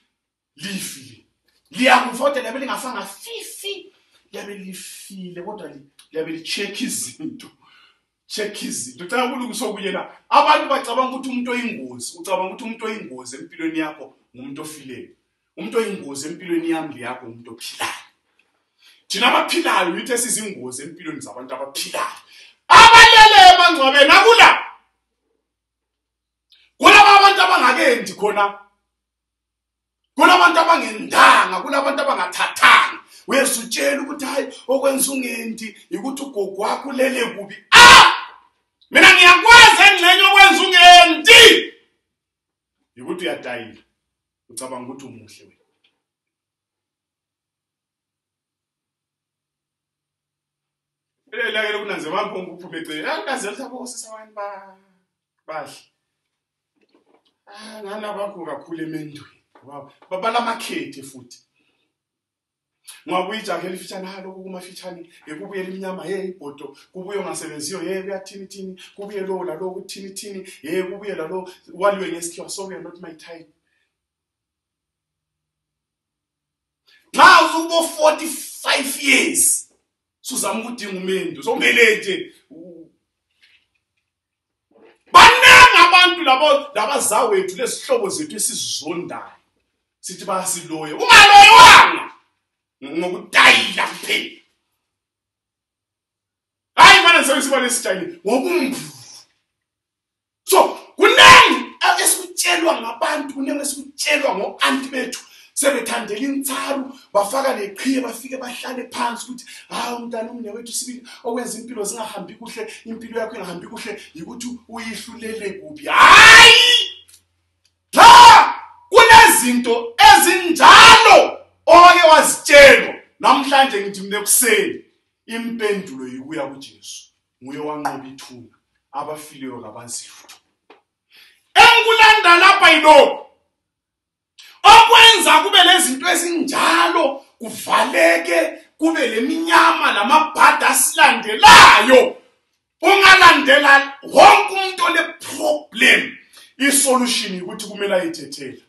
lifile liyakufote labe lingafanga fifi yabe lifile kodwa liyabe licheck izinto ucela ukulukuso kuyena abantu bacabanga ukuthi umuntu oyingozi ucabanga ukuthi umuntu oyingozi empilweni yakho ngumuntu ofileyo umuntu oyingozi empilweni yami yakho umuntu ophilayo thina abaphilayo yithe sizingozi empilweni zabantu abaphilayo abalele emangcwabeni akula kulaba abantu abangakendi khona, kulabantu abangendanga, kulabantu abangathathanga. Uyesutshela ukuthi hayi okwenza ungendi ukuthi ugogo wakho ulele kubi. Mina ngiyakwazi engxenye okwenza ungendi ukuthi uyadayila, ucabanga ukuthi umuhle wena. Elakele kunanze mamphongo uphume eceleni. Akaze lithabo sisabani bahle. Ngana bakho kakhulu emendweni. Wow, babala makhethe futhi. Ngwabuyijahe lifitshana haloko kumafitshane ekubuye limnyama ibhodo kubuye ongasebenziyo kuyathini thini kubuye lo lalo kuthini thini kubuye lalo waliwe ngesikhiwa sorry not my type. Nxa uzubo 45 years suzama ukudinga umendu sombelete banengi abantu labazawethu lesihlobo zethu esizizondayo sithi bayasiloya ungaloyiwanga ngokudayila kuphela. Hayi mana sewusibona isitayile ngokumbu. So kunengi esikutshelwa ngabantu, kunengi esikutshelwa ngo-anti bethu sebethandela intsalu bafaka leqhiye bafike bahlale phansi ukuthi umntana umnewethu sibili okwenza impilo zingahambi kuhle, impilo yakho ingahambi kuhle ukuthi uyihlulele kubi. Hayi kunezinto ezinjalo oke wazitshelwa namhlanje ngithi mina ekuseni impendulo yikuya kuJesu, nguye wanqoba ithuna abafileyo kabazifutho. Enkulanda lapha yilokho okwenza kube lezinto ezinjalo, kuvaleke kube leminyama lamabhada asilandelayo. Ungalandela wonke umuntu ole problem, isolution ukuthi kumele ayithethele.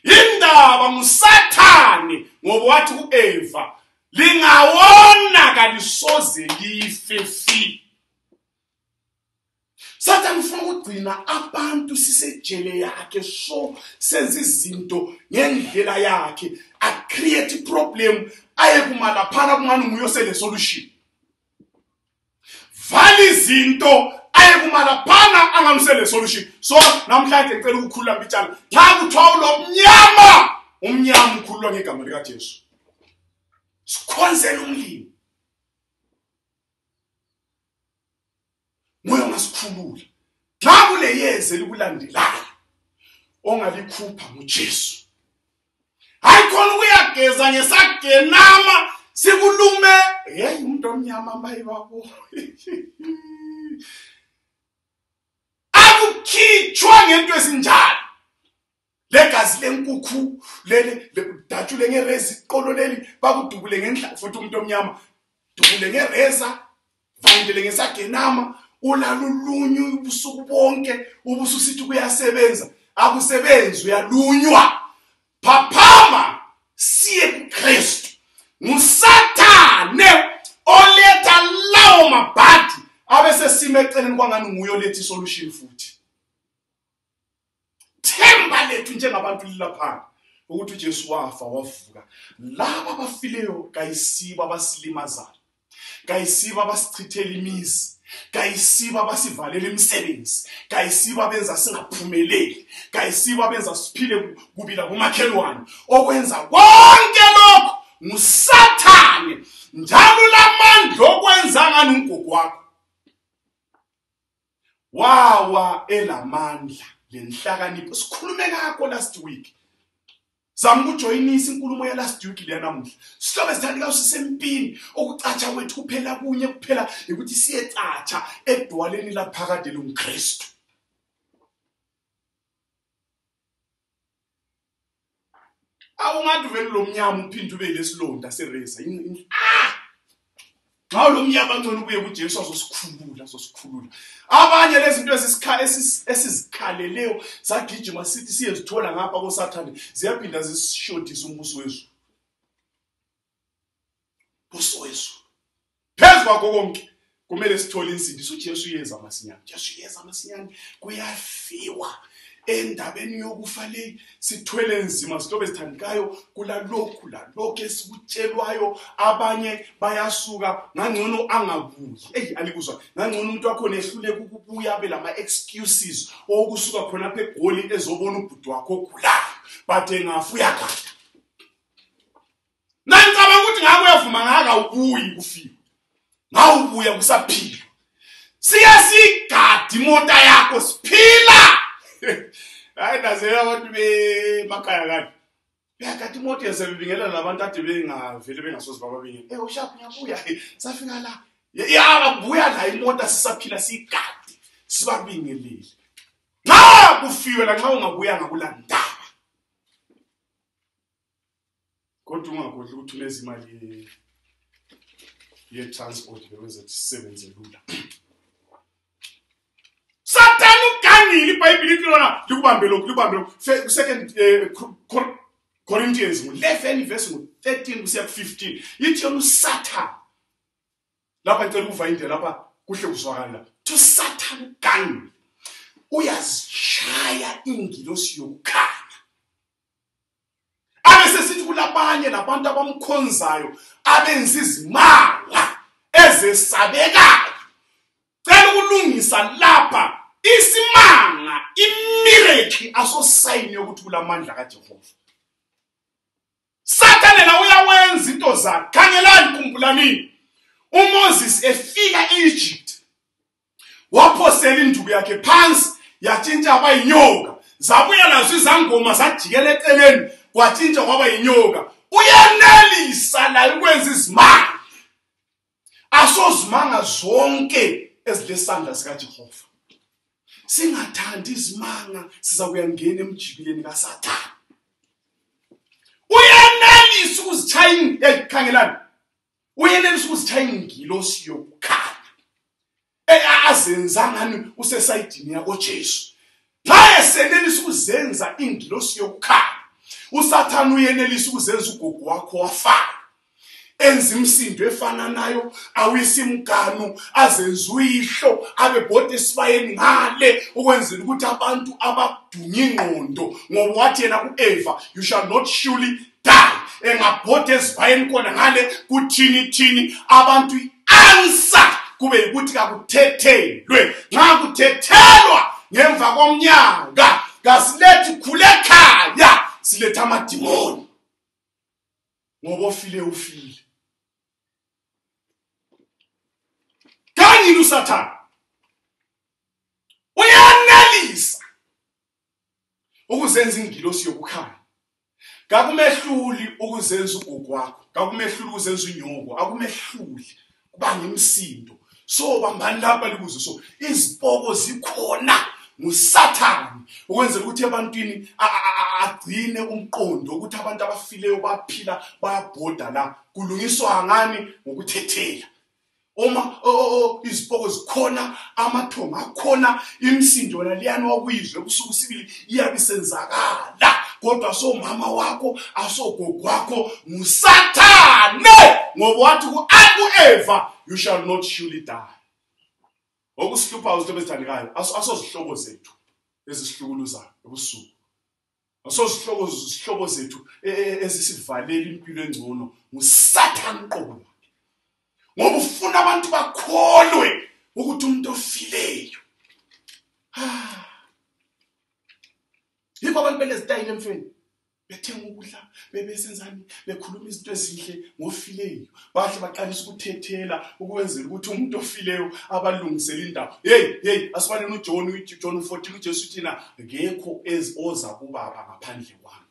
Indaba nguSathane ngoba wathi kuEva lingawona kalisoze life fi. Sathane ufuna ukugcina abantu sisejele yakhe, so senza izinto ngendlela yakhe, a create problem ayekumala phana kungani nguye sele solution. Vali izinto ayekumala phana angamsele solution. So namhlanje ngicela ukukhulula mbitshana la kuthiwa lo mnyama, umnyama ukhululwa ngegama lika Jesu. Sikhonzela umlimi. Moya ngasikhulula. La kule yeze likulandelayo ongalikhupha nguJesu. Hayi khona ukuyageza ngesagenama sikulume, umuntu omnyama mbayi babo. Akukhitshwa ngento esinjalo. Legazi lenkukhu lele datshule ngerezi iqolo leli bakudubule ngendla futhi umuntu omnyama dubule ngereza vandele ngesagenama ulalulunyu ubusuku bonke ubususithi kuyasebenza, akusebenzi uyalunywa. Phaphama siye kuKristu. nguSathane oletha lawo mabhadi abese sime eceleni kwangani nguye oletha isolution futhi. Themba lethu njengabantu lilapha ukuthi uJesu wafa wavuka. Laba abafileyo kayisiba abasilimazayo, kayisiba abasichithela imizi, kayisiba abasivalela imisebenzi, kayisiba benza singaphumeleli, kayisiba benza siphile kubila kumakhelwane. Okwenza konke lokho nguSathane, njalo lamandla okwenza ngani umgogo wakho. Wawa elamandla lenhlakanipho sikhulume ngakho last week. Zama ukujoyinisa inkulumo ya last week le namuhla. Sihloko sithanda usisempini okucatsha kwethu kuphela kunye kuphela ukuthi siyecatsha edwaleni laphakade loMkristu. Awungathi vele lo mnyama uphinde ube lesilonda sereza. Ngawo lo mnyama ngcono ubuye kuJesu azosikhulula. Abanye lezi zinto esizikhaleleyo sagijima sithi siyezithola ngapha koSathane ziyaphinda zisishodisa umbuso wezulu. Buso wezulu. Phezu kwakho konke kumele sithole insindiso. uJesu uyeza masinyane, Jesu uyeza masinyane, kuyafiwa endabeni yokufa le sithwele nzima sitobe sithandikayo kulalokhu esikutshelwayo. Abanye bayasuka ngangcono angabuyi. Alikuzwa ngangcono umuntu wakho nehlule ukubuya abe lama excuses okusuka khona phe eGoli ezobona ubhuti wakho ogulayo, but engafuya kade. Nancaba ukuthi ngabe uyavuma ngaka ubuyi kufika. Ngawubuya kusaphila. Siyasigadi imota yakho siphila. Hayi nazela abantu bemakhaya kade. Uyagadi imoto yasebingela labantu ade bengavele bengasoze bababingele. Ushaphu ngiyabuya safika la. Yabuya la imota sisaphila sigadi sibabingelele. Nxa kufiwe la nxa ungabuya ngakulandaba. Kodwa ungakhohlwa ukuthi unezi imali ye transport bekuze sisebenze lula. Satan ugangile iBhayibheli lithi lona likubambe lokhu. Second Corinthians 11 verse 13 kusiya 15 ithi yona uSatan lapha ngicela ukuvayinde lapha kuhle kuzwakala to Satan ugangile uyazishaya ingilosi yokukhanya. Abesesithi kulabanye nabantu abamkhonzayo abenza izimanga ezesabekayo. Cela ukulungisa lapha isimanga imiracle asosayini yokuthi kulamandla kaJehova. Satan la uyawenza into zakhe. Khangelani khumbulani uMoses efika eEgypt waphosela induku yakhe phansi yatshintsha kwaba inyoka, zabuya nazo izangoma zajikela eceleni kwatshintsha kwaba inyoka. Uyanelisa la ukwenza izimanga asozimanga zonke ezilesandla sikaJehova. Singathandi izimanga siza kuyangena emjibileni kaSathane. Uyanelisa ukuzitshaya khangelani. Uyanelisa ukuzitshaya ingilosi yokukhanya. Azenza ngani usesayidini yako Jesu. Naye senelisa ukuzenza ingilosi yokukhanya. uSathane uyenelisa ukuzenza ugogo wakho wafana. Enza imisindo efana nayo, awisimganu, azenza uyihlo, abebhode esibayeni ngale ukwenzela ukuthi abantu abadunya ingqondo ngoba wathi yena kuEva you shall not surely die. Engabhode esibayeni khona ngale kuthini abantu answer kube ukuthi kakuthethelwe. Nxa kuthethelwa ngemva komnyaka kasilethi khulekaya siletha amadimoni ngoba ufile. Kanye uSathane uyanelisa ukuzenza ingilosi yokukhanya. Kakumehluli ukuzenza ugogo wakho, kakumehluli ukuzenza unyoko, akumehluli kuba ngemsindo. So bambani lapha likuzo so izipoko zikhona nguSathane ukwenzela ukuthi ebantwini agcine umqondo ukuthi abantu abafileyo baphila bayabhoda la kulungiswa ngani ngokuthethela. Uma izipoko zikhona, amathonga akhona, imisindo naliyani wakuyizwe kusuku sibili iyabisenzakala. Kodwa so mama wakho asogogo wakho nguSathane ngoba wathi kuEva you shall not surely die. Okusihlupha uzitobe sithandikayo asozihlobo zethu ezisihlukuluzayo ebusuku. Asozihlobo zethu ezisivalela impilo engcono nguSathane qobo. Ngoba ufuna abantu bakholwe ukuthi umuntu ofileyo. Yiko abantu belezitayile emfeni. Bethenga ukudla, bebesenzani, bekhuluma izinto ezinhle ngofileyo. Bahle baqalisa ukuthethela ukwenzela ukuthi umuntu ofileyo abalungisele indawo. Hey, asibane noJohn 14 uJesu uthina ngekho oza kubaba ngaphandle kwami.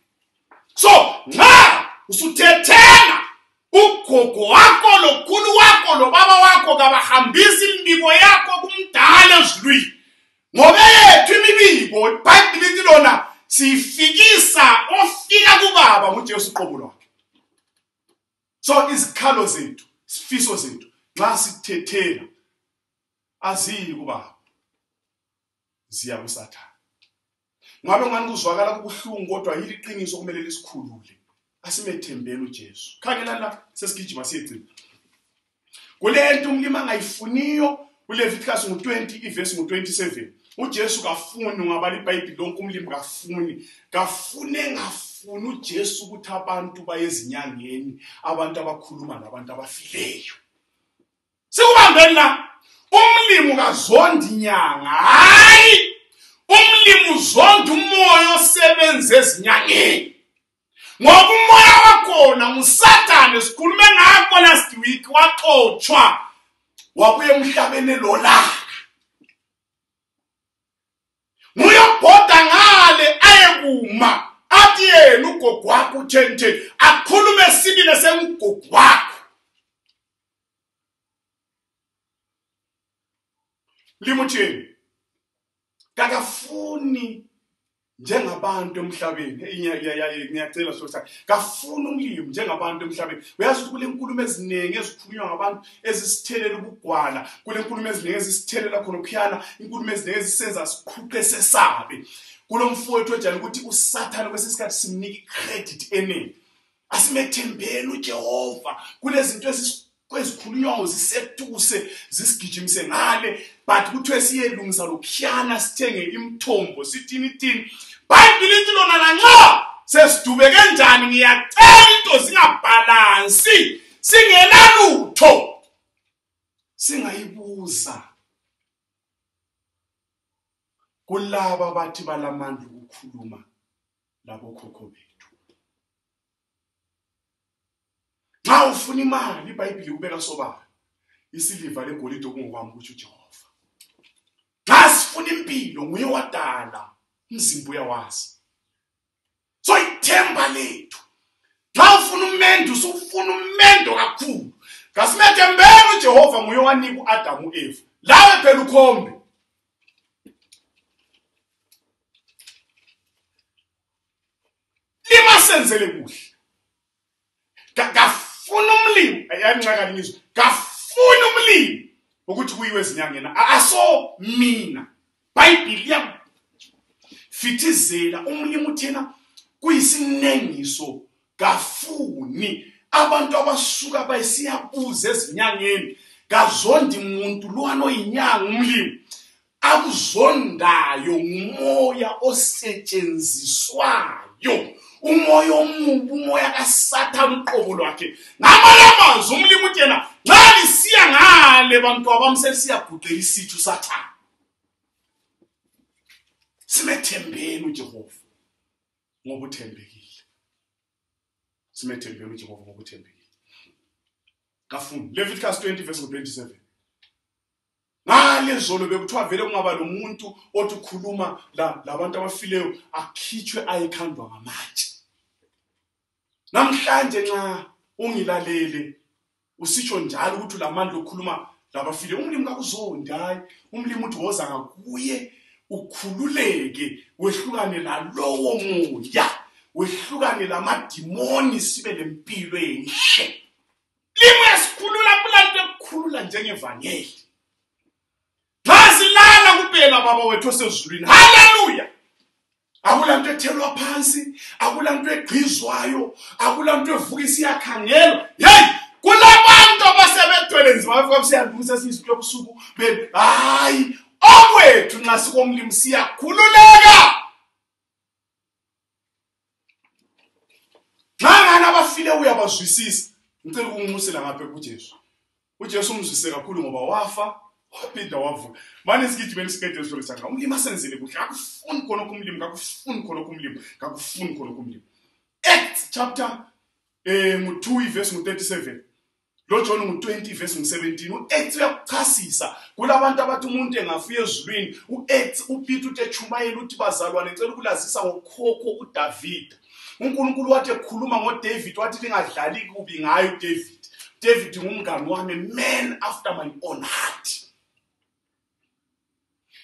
So, nxa usuthethela ugogo wakho lokhulu wakho lobaba wakho kabahambisa imbiko yakho kumdala ezulwini. Ngoba yethu imibiko iBhayibheli lithi lona sifikisa ofika kubaba nguJesu qobo lwakhe. So izikhalo zethu, sifiso zethu nxa sithethela aziyi kubaba, ziya kuSathane. Ngabe ngani kuzwakala kubuhlungu kodwa yili iqiniso kumele lisikhulule. Asimethembeni uJesu. Khangela la sesigijima siyegcina. Kulento umlimi angayifuniyo uLeviticus 20 ivesi 27. uJesu kafuni ungabala iBhayibheli lonke umlimi kafune ngafuni uJesu ukuthi abantu bayezinyangeni, abantu abakhuluma nabantu abafileyo. Sikubambeni la umlimi kazondi inyanga, hayi umlimi uzonda umoya osebenza ezinyangeni. Ngoba umoya wakhona uSathane sikhulume ngakho last week waxoxwa wabuye emhlabeni lola. Nguyobhoda ngale ayekuma athi yena ugogo wakho uthente akhulume sibile sengugogo wakho. Limutheni kakafuni njengabantu emhlabeni ngiyacela sokuthi kafuna umlimi njengabantu emhlabeni. Uyazi ukuthi kule nkulumo eziningi ezikhulunywa ngabantu ezisithelela ubugwala, kule nkulumo eziningi ezisithelela khona ukukhiyana, inkulumo eziningi ezisenza siqhuqe sesabe. Kulo mfowethu ojana ukuthi uSathane kwesisikhathi simnika icredit eningi. Asimethembeni uJehova kulezi zinto ezikhulunywa zisetuse zisigijimise ngale, but kuthiwe siyelungisa lokukhiyana sithenge imithombo sithini. Bhayibheli lithi lona lanxa sesidube kanjani ngiyacela into zingabhalansi singela lutho singayibuza kulaba bathi balamandla ukukhuluma labo khokho bethu. Xa ufuna imali iBhayibheli ubeka sobala isiliva legolide okungokwami kuthi uJehova. Xa sifuna impilo nguye wadala umzimba uyawazi. So ithemba lethu xa ufuna umendo usufuna umendo kakhulu. Ngasimethembeni uJehova nguye wanika uAdam uEva. Lawe phela ukhombe. Limasenzele kuhle. Kafuna umlimi ayanqaka ngizwe. Kafuna umlimi ukuthi kuyiwe ezinyangeni. Aso mina iBhayibheli yafithizela umlimi uthena kuyisinengiso kafuni abantu abasuka bayisiyabuza ezinyangeni. Kazondi umuntu lwana oyinyanga umlimi akuzondayo ngumoya osetshenziswayo, umoya omubi, umoya kaSathane uqobo lwakhe. Ngamalamanzi umlimi uthena nxa lisiya ngale bantu abamselisiyaguqela isithu Sathane. Simethembeni uJehova ngoba uthembekile. Simethembeni uJehova ngoba uthembekile. Kafuni Leviticus 20 verse 27. Ngale zolo bekuthiwa vele kungaba lomuntu othi ukhuluma labantu abafileyo akhitshwe ayekhandwa ngamatshe. Namhlanje nxa ungilalele usitsho njalo ukuthi lamandla okukhuluma labafileyo umlimi kakuzondi, hayi umlimi uthi woza ngakuye ukhululeke wehlukane lalowo moya, wehlukane lamadimoni sibe lempilo enhle. Limi yasikhulula kulanto ekukhulula njengevangeli. Silala kuphela baba wethu osezulwini. Haleluya. Akulanto ethelwa phansi, akulanto egqizwayo, akulanto evukisa iyakhangela. Hey, kulabantu abasebethwele nzima bafika siyaluza sisipho ebusuku hayi okwethu nxa sikomlimi siyakhululeka. Ngana abafile uyabazwisisa. Ngicela ukunxusela ngapha kuJesu. uJesu umzwise kakhulu ngoba wafa waphinda wavuka. Manje sigijimeni sikade esihlokisanga umlimi asenzele kuhle. Akufuni khona kumlimi, akufuni khona kumlimi, akufuni khona kumlimi. Acts chapter 2 verse 37. Lo John 20 verse 17. uActs uyakuchasisa kulabantu abathi umuntu engafika ezulwini. uActs uPeter uthi echumayela uthi bazalwane ngicela ukulazisa ngokhokho uDavid. uNkulunkulu wathi ekhuluma ngoDavid wathi lingadlali kubi ngayo uDavid. David ngumngane wami, man after my own heart.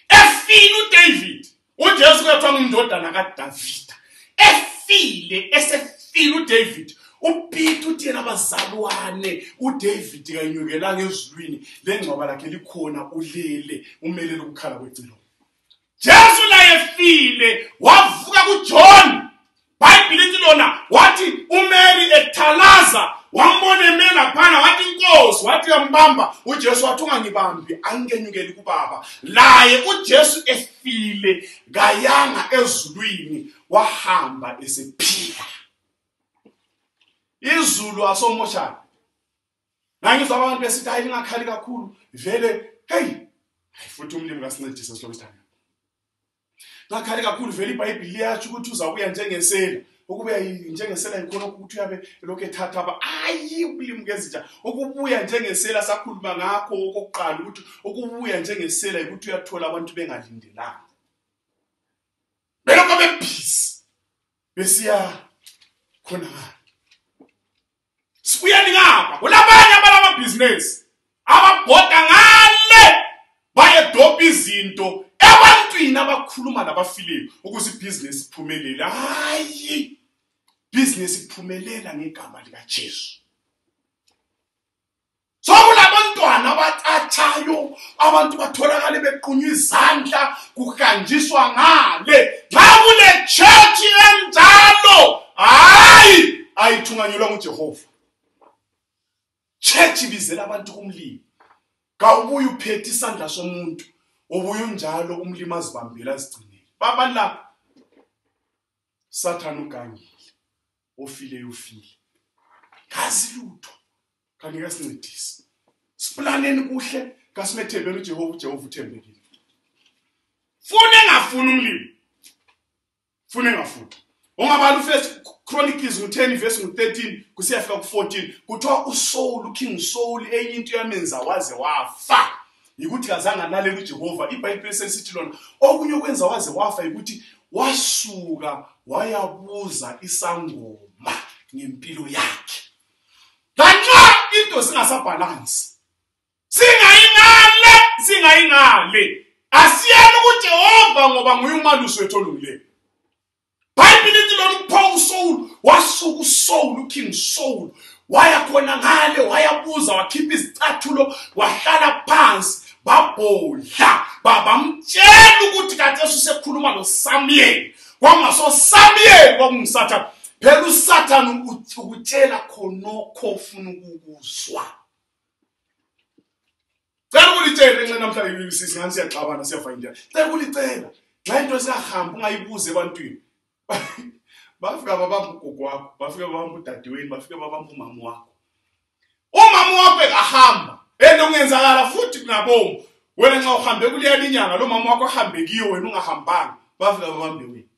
Efile uDavid, uJesu kuthiwa ngumndodana kaDavida. Efile esefile uDavid, uPeter uthi yena abazalwane uDavid kanyukela ngezulwini lengcwaba lakhe likhona ulele umelele ukukhala kwecilo. Jesu la efile wavuka kuJohn. Bhayibheli lithi lona wathi uMary ethalaza wambona emela phana wathi Nkosi wathi uyambamba, uJesu wathi ungangibambi angenyukeli kubaba. Laye uJesu efile ngayanga ezulwini wahamba esephila. Izulu asomoshana. Ngangizwa abantu besithi hayi lingakhali kakhulu vele hey futhi umlimi ngasincedisa sihloko isithanga. Ngakhali kakhulu vele iBhayibheli liyathi ukuthi uzabuya njengesela. Ukubuya njengesela ikhona ukuthi uyabe lokho ethatha aba ayi umlimi ngezinja. Ukubuya njengesela sakhuluma ngakho okokuqala ukuthi ukubuya njengesela ukuthi uyathola abantu bengalindelanga. Belokho bebhizi besiya khona ngapha. Sibuyani ngapha kulabanye abalama business ababhoda ngale bayedopha izinto ebantwini abakhuluma nabafileyo ukuze ibusiness iphumelele. Hayi business iphumelela ngegama lika Jesu. So kulabantwana abacatshayo abantu batholakala bequnywa izandla kuhanjiswa ngale nxa kule church enjalo hayi ayithunganyelwa nguJehova. Church ibizela abantu kumlimi. Kawubuye uphethe isandla somuntu, ubuye unjalo umlimi azibambela azigcinele. Baba la Satan ugangile. Ofile ufile. Kazi lutho. Kanika sincedise. Siplaneni kuhle, kasimethembele uJehova, uJehova uthembekile. Fune ngafuna umlimi. Fune ngafuna. Ongabala uFirst Chronicles 10 verse 13 kusiyafika ku14 kuthiwa uSaul uKing Saul enye into yamenza waze wafa ukuthi kazange nalela uJehova. iBhayibheli sesithi lona okunye okwenza waze wafa ukuthi wasuka wayabuza isangoma ngempilo yakhe. Lanxa into singasabalance singayingale asiyeni kuJehova ngoba nguye umalusi wethu olungileyo. Bhayibheli lithi lona uPaul Saul wasuka uSaul uKing Saul waya khona ngale wayabuza wakhipha izicathulo wahlala phansi babhodla babamtshela ukuthi kade usekhuluma noSamuel kwangaso Samuel kwakunguSathane. Phela uSathane ukutshela khonokho ufuna ukukuzwa. Cela ukulitshela nxa namhlanje sisi ngani siyaxabana siyafind. Cela ukulitshela nxa into siyahamba ungayibuze ebantwini. Bafika babamba ugogo wakho, bafika babamba udadewenu, bafika babamba umama wakho. Umama wakho ekahamba, ongenzakala futhi kungabomo. Wena nxa uhambe kuliyani inyanga lo mama wakho ahambe kiyo wena ungahambanga, bafika babambe wena.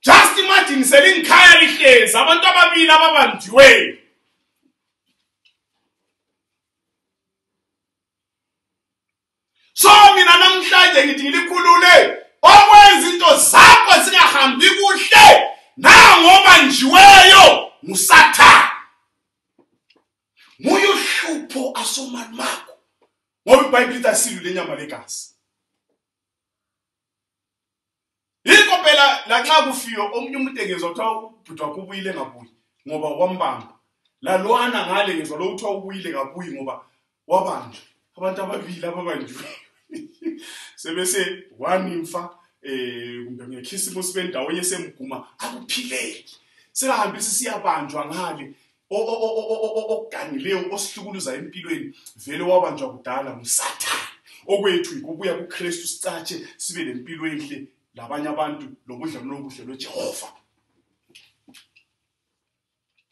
Just imagine selingikhaya lihlezi abantu ababili ababanjiwe. So mina namhlanje ngithi ngilikhulule okwenza into zakho zingahambi kuhle nangoba njiweyo nguSathane. Nguye uhlupho asomali makho ngoba iBhayibheli lithi asilwe lenyama legazi. Yikho phela lanxa kufiyo omunye umuntu engezwa kuthiwa ubhutwa kubuyile ngabuyi ngoba wambamba. Lalwana ngale ngezwa lo kuthiwa ubuyile ngabuyi ngoba wabanjwa. Abantu ababili ababanjwe sebese wanimfa kumbe ngekhisimusi bendawo yesemguma akuphileki. Sekahambisa siyabanjwa ngale okuganileyo osihlukuluza empilweni vele wabanjwa kudala nguSathane. Okwethu ukubuya kuKristu sicatshe sibe lempilo enhle labanye abantu lobudlelwano lobuhle loJehova.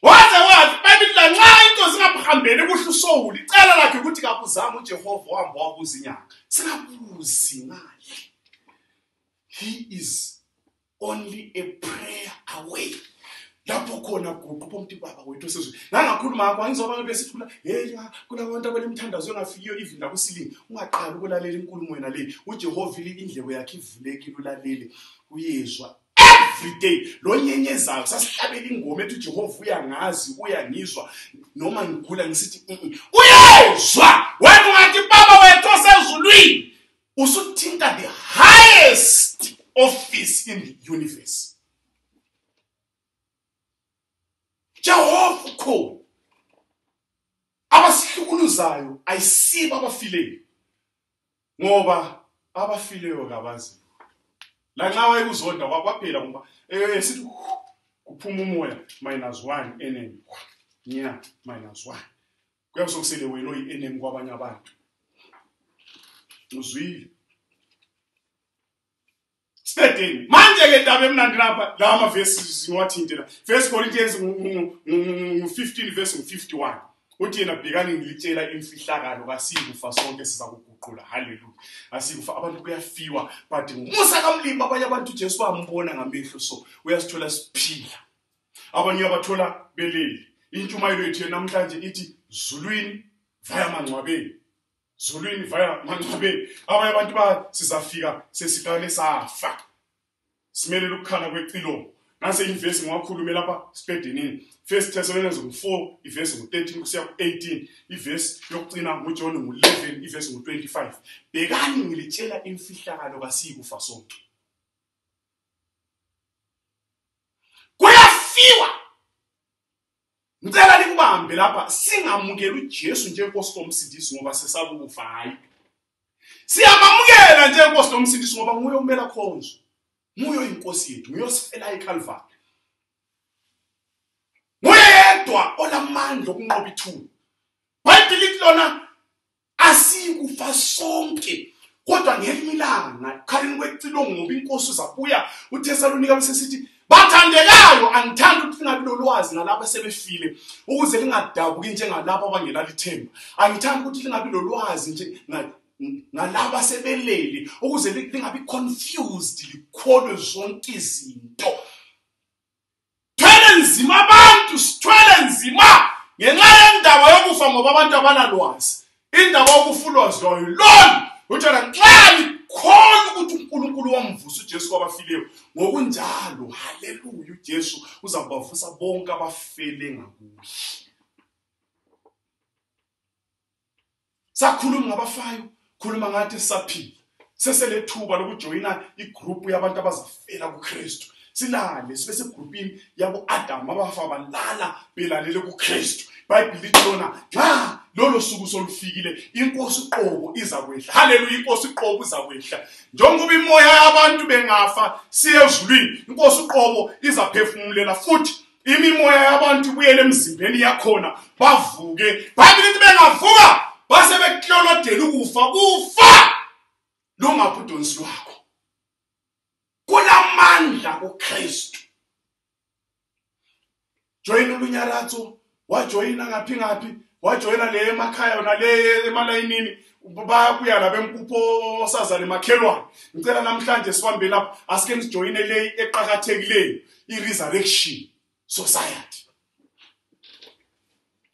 Wazi Bhayibheli lanxa into zingahambeli kuhle uSaul icala lakhe ukuthi kabuzama uJehova wahamba wabuza inyanga. Singabuzi ngale. He is only a prayer away. Lapho khona guqupho umuntu baba wethu osezwe. Nangakhuluma ngakho ngizobanga besithi hey kulabantu abalemthandazo engafikiyo even la kusilingi. Ungaqali ukulalela inkulumo yena le. uJehova indlebe yakhe ivulekile ulalele uyezwa every day lo nyenyezayo sasihlabela ingoma ethi uJehova uyangazi uyangizwa noma ngigula ngisithi uyezwa wena ungathi baba wethu osezulwini usuthinta the highest office in the universe. Jehova ukhona. Abasihlukuluzayo ayisiba abafileyo. Ngoba abafileyo kabazi. Lanxa wayekuzonda kwaphela ngoba sithi kuphuma umoya -1 enemy. Nya -1. kuyasokusele wena oyi-enemy kwabanye abantu. Uzwile Stedini manje ke ndaba emnandi lapha la amavesi ngiwathinte la. 1 Corinthians 15 verse 51 uthi yena bhekani ngilitshela imfihlakalo kasikufa sonke siza kuguqula. Hallelujah. Asikufa abantu kuyafiwa but umusa kamlimi abanye abantu uJesu bambona ngamehlo so uyasithola siphila. Abanye abathola beleli. Intshumayelo yethu namhlanje ithi zulwini vaya mangcwabeni. Zulwini vaya mangcwabeni. Abanye abantu ba sizafika sesiqale safa. Simelele ukukhala kwecilo. Nase ivesi ngiwakhulume lapha Stedinini. 1 Thessalonians 4 ivesi 13 kusiya ku 18 ivesi yokugcina nguJohn 11 ivesi 25. Bekani ngilitshela imfihlakalo kasikufa sonke. Kuyafiwa. Ngicela likubambe lapha singamukela uJesu njengenkosi nomsindisi ngoba sesabukufa hayi. Siyamamukela njengenkosi nomsindisi ngoba nguye umela khonzo. Nguye inkosi yethu, nguye osifela eCalvary. Nguye yedwa onamandla okunqoba ithuna. Bayibhili lithi lona asikufa sonke kodwa ngelinye ilanga khaleni kwecilo ngoba inkosi uzabuya. uThesalonika besesithi bathandekayo angithandi ukuthi ngabe lolwazi nalabo sebefile ukuze lingadabuki njengalabo abangelalithemba. Angithandi ukuthi lingabe lolwazi nje nalabo sebelele ukuze lingabi confused likholwe zonke izinto. Thwele nzima abantu sithwele nzima ngenxa yendaba yokufa ngoba abantu abanalwazi. Indaba yokufulwazi loyo lona uthola nxa likholwa ukuthi uNkulunkulu wamvusa uJesu kwabafileyo ngokunjalo haleluya uJesu uzabavusa bonke abafele ngakuye. Sakhuluma ngabafayo khuluma ngathi saphila. Seselethuba lokujoyina igroup yabantu abazafela kuKristu. Silale sibe segroupini yabo Adam abafa balala belalele kuKristu. Bayibhili lona nxa lolo suku solufikile inkosi uqobo izakwehla. Haleluya inkosi uqobo izakwehla. Njengoba imoya yabantu bengafa siye ezulwini inkosi uqobo izaphefumulela futhi imimoya yabantu buyele emzimbeni yakhona bavuke. Bayibhili lithi bengavuka base beklolodela ukufa kufa lungapudonsi lwakho. Kunamandla kuKristu. Joyina uLunyaratho wajoyina ngaphi wajoyina le emakhaya nale emalayinini bayabuya labemkupho sazale makhelwane. Ngicela namhlanje sihambe lapha asike sijoyine le eqhakathekileyo iResurrection Society.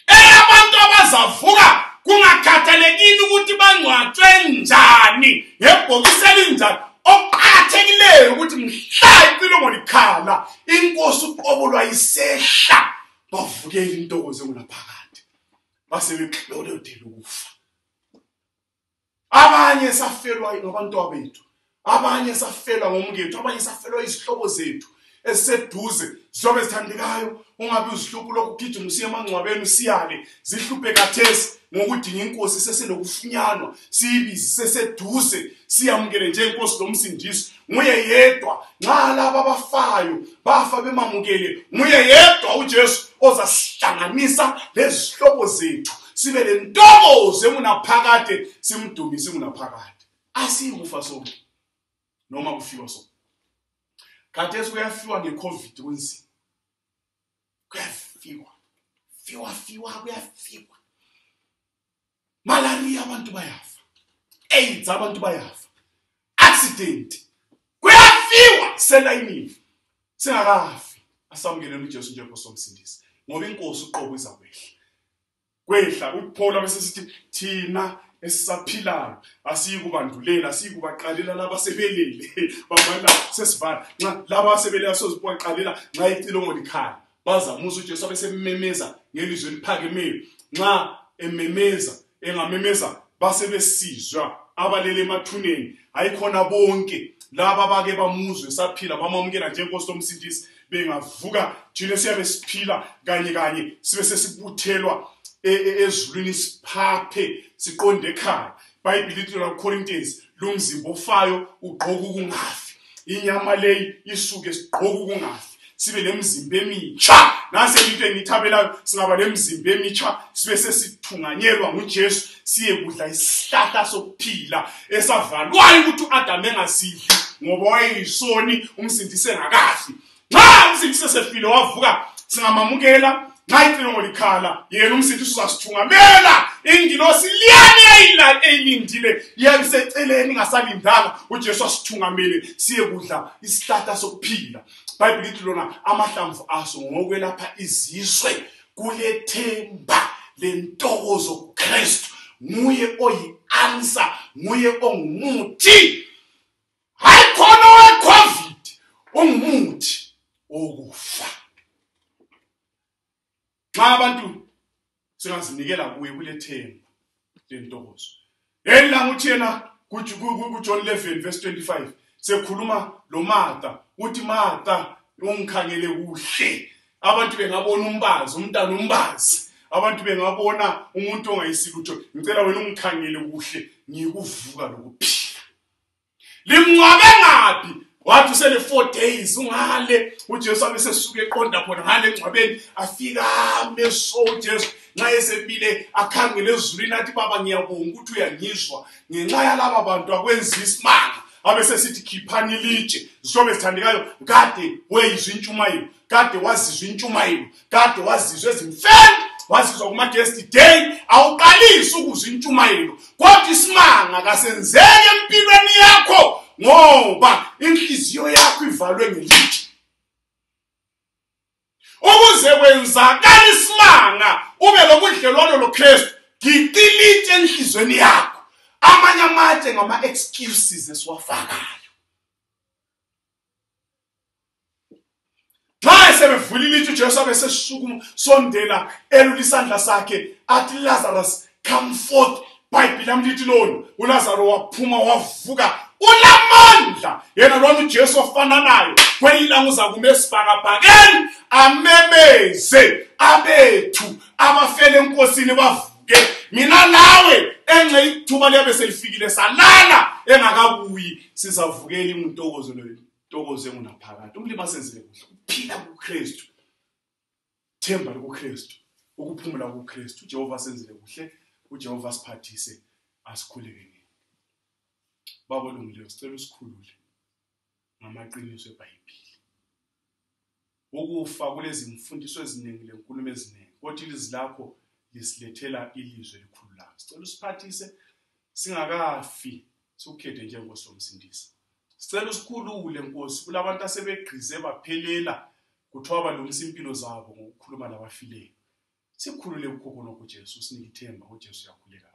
Abantu abazavuka kungakhathalekile ukuthi bangcwatshwe njani ngebhokisi elinjani. Oqhathekileyo ukuthi mhla icilo ngolikhala inkosi uqobo lwayisehla bavukela intokozo ngonaphakade base beklolodela ukufa. Abanye safelwa ngabantu bethu, abanye safelwa ngomkethu, abanye safelwa izihlobo zethu eseduze zobe zithandekayo. Ungabe uzihlupho lokugijima usiye emangcwabeni usiyale zihluphe kathesi ngokudinga inkosi seselokufunyanwa siyibizi seseduze siyamukele nje inkosi nomsindisi. Nguye yedwa nxa laba abafayo bafa bemamukele nguye yedwa uJesu ozasihlanganisa lezihlobo zethu sibe lentokozo emunaphakade simdumise emunaphakade. Asikufa sonke noma kufiwa sonke. Khathesi kuyafiwa ngeCovid kunzima. Kuyafiwa kuyafiwa. Malaria abantu bayafa. AIDS abantu bayafa. Accident. Kuyafiwa selayinini. Singakafi. Asamukele uJesu njengenkosi nomsindisi. Ngoba inkosi uqobo izakwehla. Kwehla uPaul abesesithi thina esisaphilayo asiyikubandulela asiyikubaqalela laba sebelele babala sesivala nxa laba sebelele sozibaqalela nxa icilo ngolikhala bazamuza uJesu abesememeza ngelizwe eliphakemeyo. Nxa ememeza engamemeza basebesizwa abalele emathuneni ayikhona bonke laba bake bamuzwe saphila bamamukela njengenkosi nomsindisi bengavuka thina siyabe siphila kanye sibe sesibuthelwa ezulwini siphaphe siqonde ekhaya. Bayibhili lithi laCorinthians lumzimba ofayo ugqoka ukungafi. Inyama leyi isuke sigqoka ukungafi sibe lemizimba emitsha. Nase into engithabelayo singaba lemizimba emitsha sibe sesithunganyelwa nguJesu siye kudla isihlahla sokuphila esavalwayo ukuthi uAdam engasidli ngoba wayeyisoni umsindise ngakafi. Nxa umsindise sefile wavuka singamamukela nxa icilongo likhala yena umsindisi uzasithungamela ingilosi liyani eyilindile yabiseceleni ngasalindanga uJesu asithungamele siye kudla isihlahla sokuphila. Bible lithi lona amahlamvu aso ngokwelapha izizwe kulethemba lentokozo kuKristu. Nguye oyi-answer, nguye ongumuthi. Hayi khona we-COVID ongumuthi okufa. Nxa abantu singazinikela kuye kulethemba lentokozo. Elanga uthi yena kuJohn 11 verse 25 sekhuluma lo Martha uthi Martha ungikhangele kuhle. Abantu bengabona umbazi, umntana umbazi. Abantu bengabona umuntu ongayisilutho. Ngicela wena ungikhangele kuhle ngikuvuka lokuphila. Limncwabe ngaphi? Wathi usele 4 days ungale uJesu abesesuka eqonda khona ngale engcwabeni afika meso Jesu nxa esebile akhangele ezulwini athi baba ngiyabonga ukuthi uyangizwa ngenxa yalaba bantu akwenza isimanga abesesithi khiphani ilitshe zisobe sithandekayo kade weyizwa intshumayelo kade wazizwa intshumayelo kade wazizwa ezimfeni wazizwa kuma guest day awuqalisi ukuzwa intshumayelo kodwa isimanga kasenzeke empilweni yakho ngoba inhliziyo yakho ivalwe ngelitshe. Ukuze kwenzakala isimanga ube lobudlelwano loKristu giqilitshe enhlizweni yakho. Amanye amatshe ngama excuses esiwafakayo. Nxa sebevula ilitshe uJesu abesesukuma sondela elula isandla sakhe athi Lazarus come forth. Bible lamlithi lona uLazaro waphuma wavuka ulamandla yena lona uJesu ofananayo kwelilanga uzakume esibhakabhakeni amemeze abethu abafele enkosini bavuke. Mina nawe enxe ithuba liyabe selifikile salala engakabuyi sizavukela intokozo leyo intokozo engunaphakade. Umlimi asenzele kuhle ukuphila kuKristu, themba kuKristu, ukuphumula kuKristu. uJehova asenzele kuhle, uJehova siphathise asikhuleke. Baba olungileyo sicela usikhulule ngamaqiniso eBhayibheli. Ukufa kulezi mfundiso eziningi lenkulumo eziningi kodwa ilizwi lakho lisilethela ilizwe elikhulu lakho. Sicela usiphathise singakafi sukhethe njengosi omsindisi. Sicela usikhulule Nkosi kulabantu asebegqize baphelela kuthiwa balungisa impilo zabo ngokukhuluma labafileyo. Sikhulule kukhona kuJesu sinike ithemba uJesu uyakhuleka.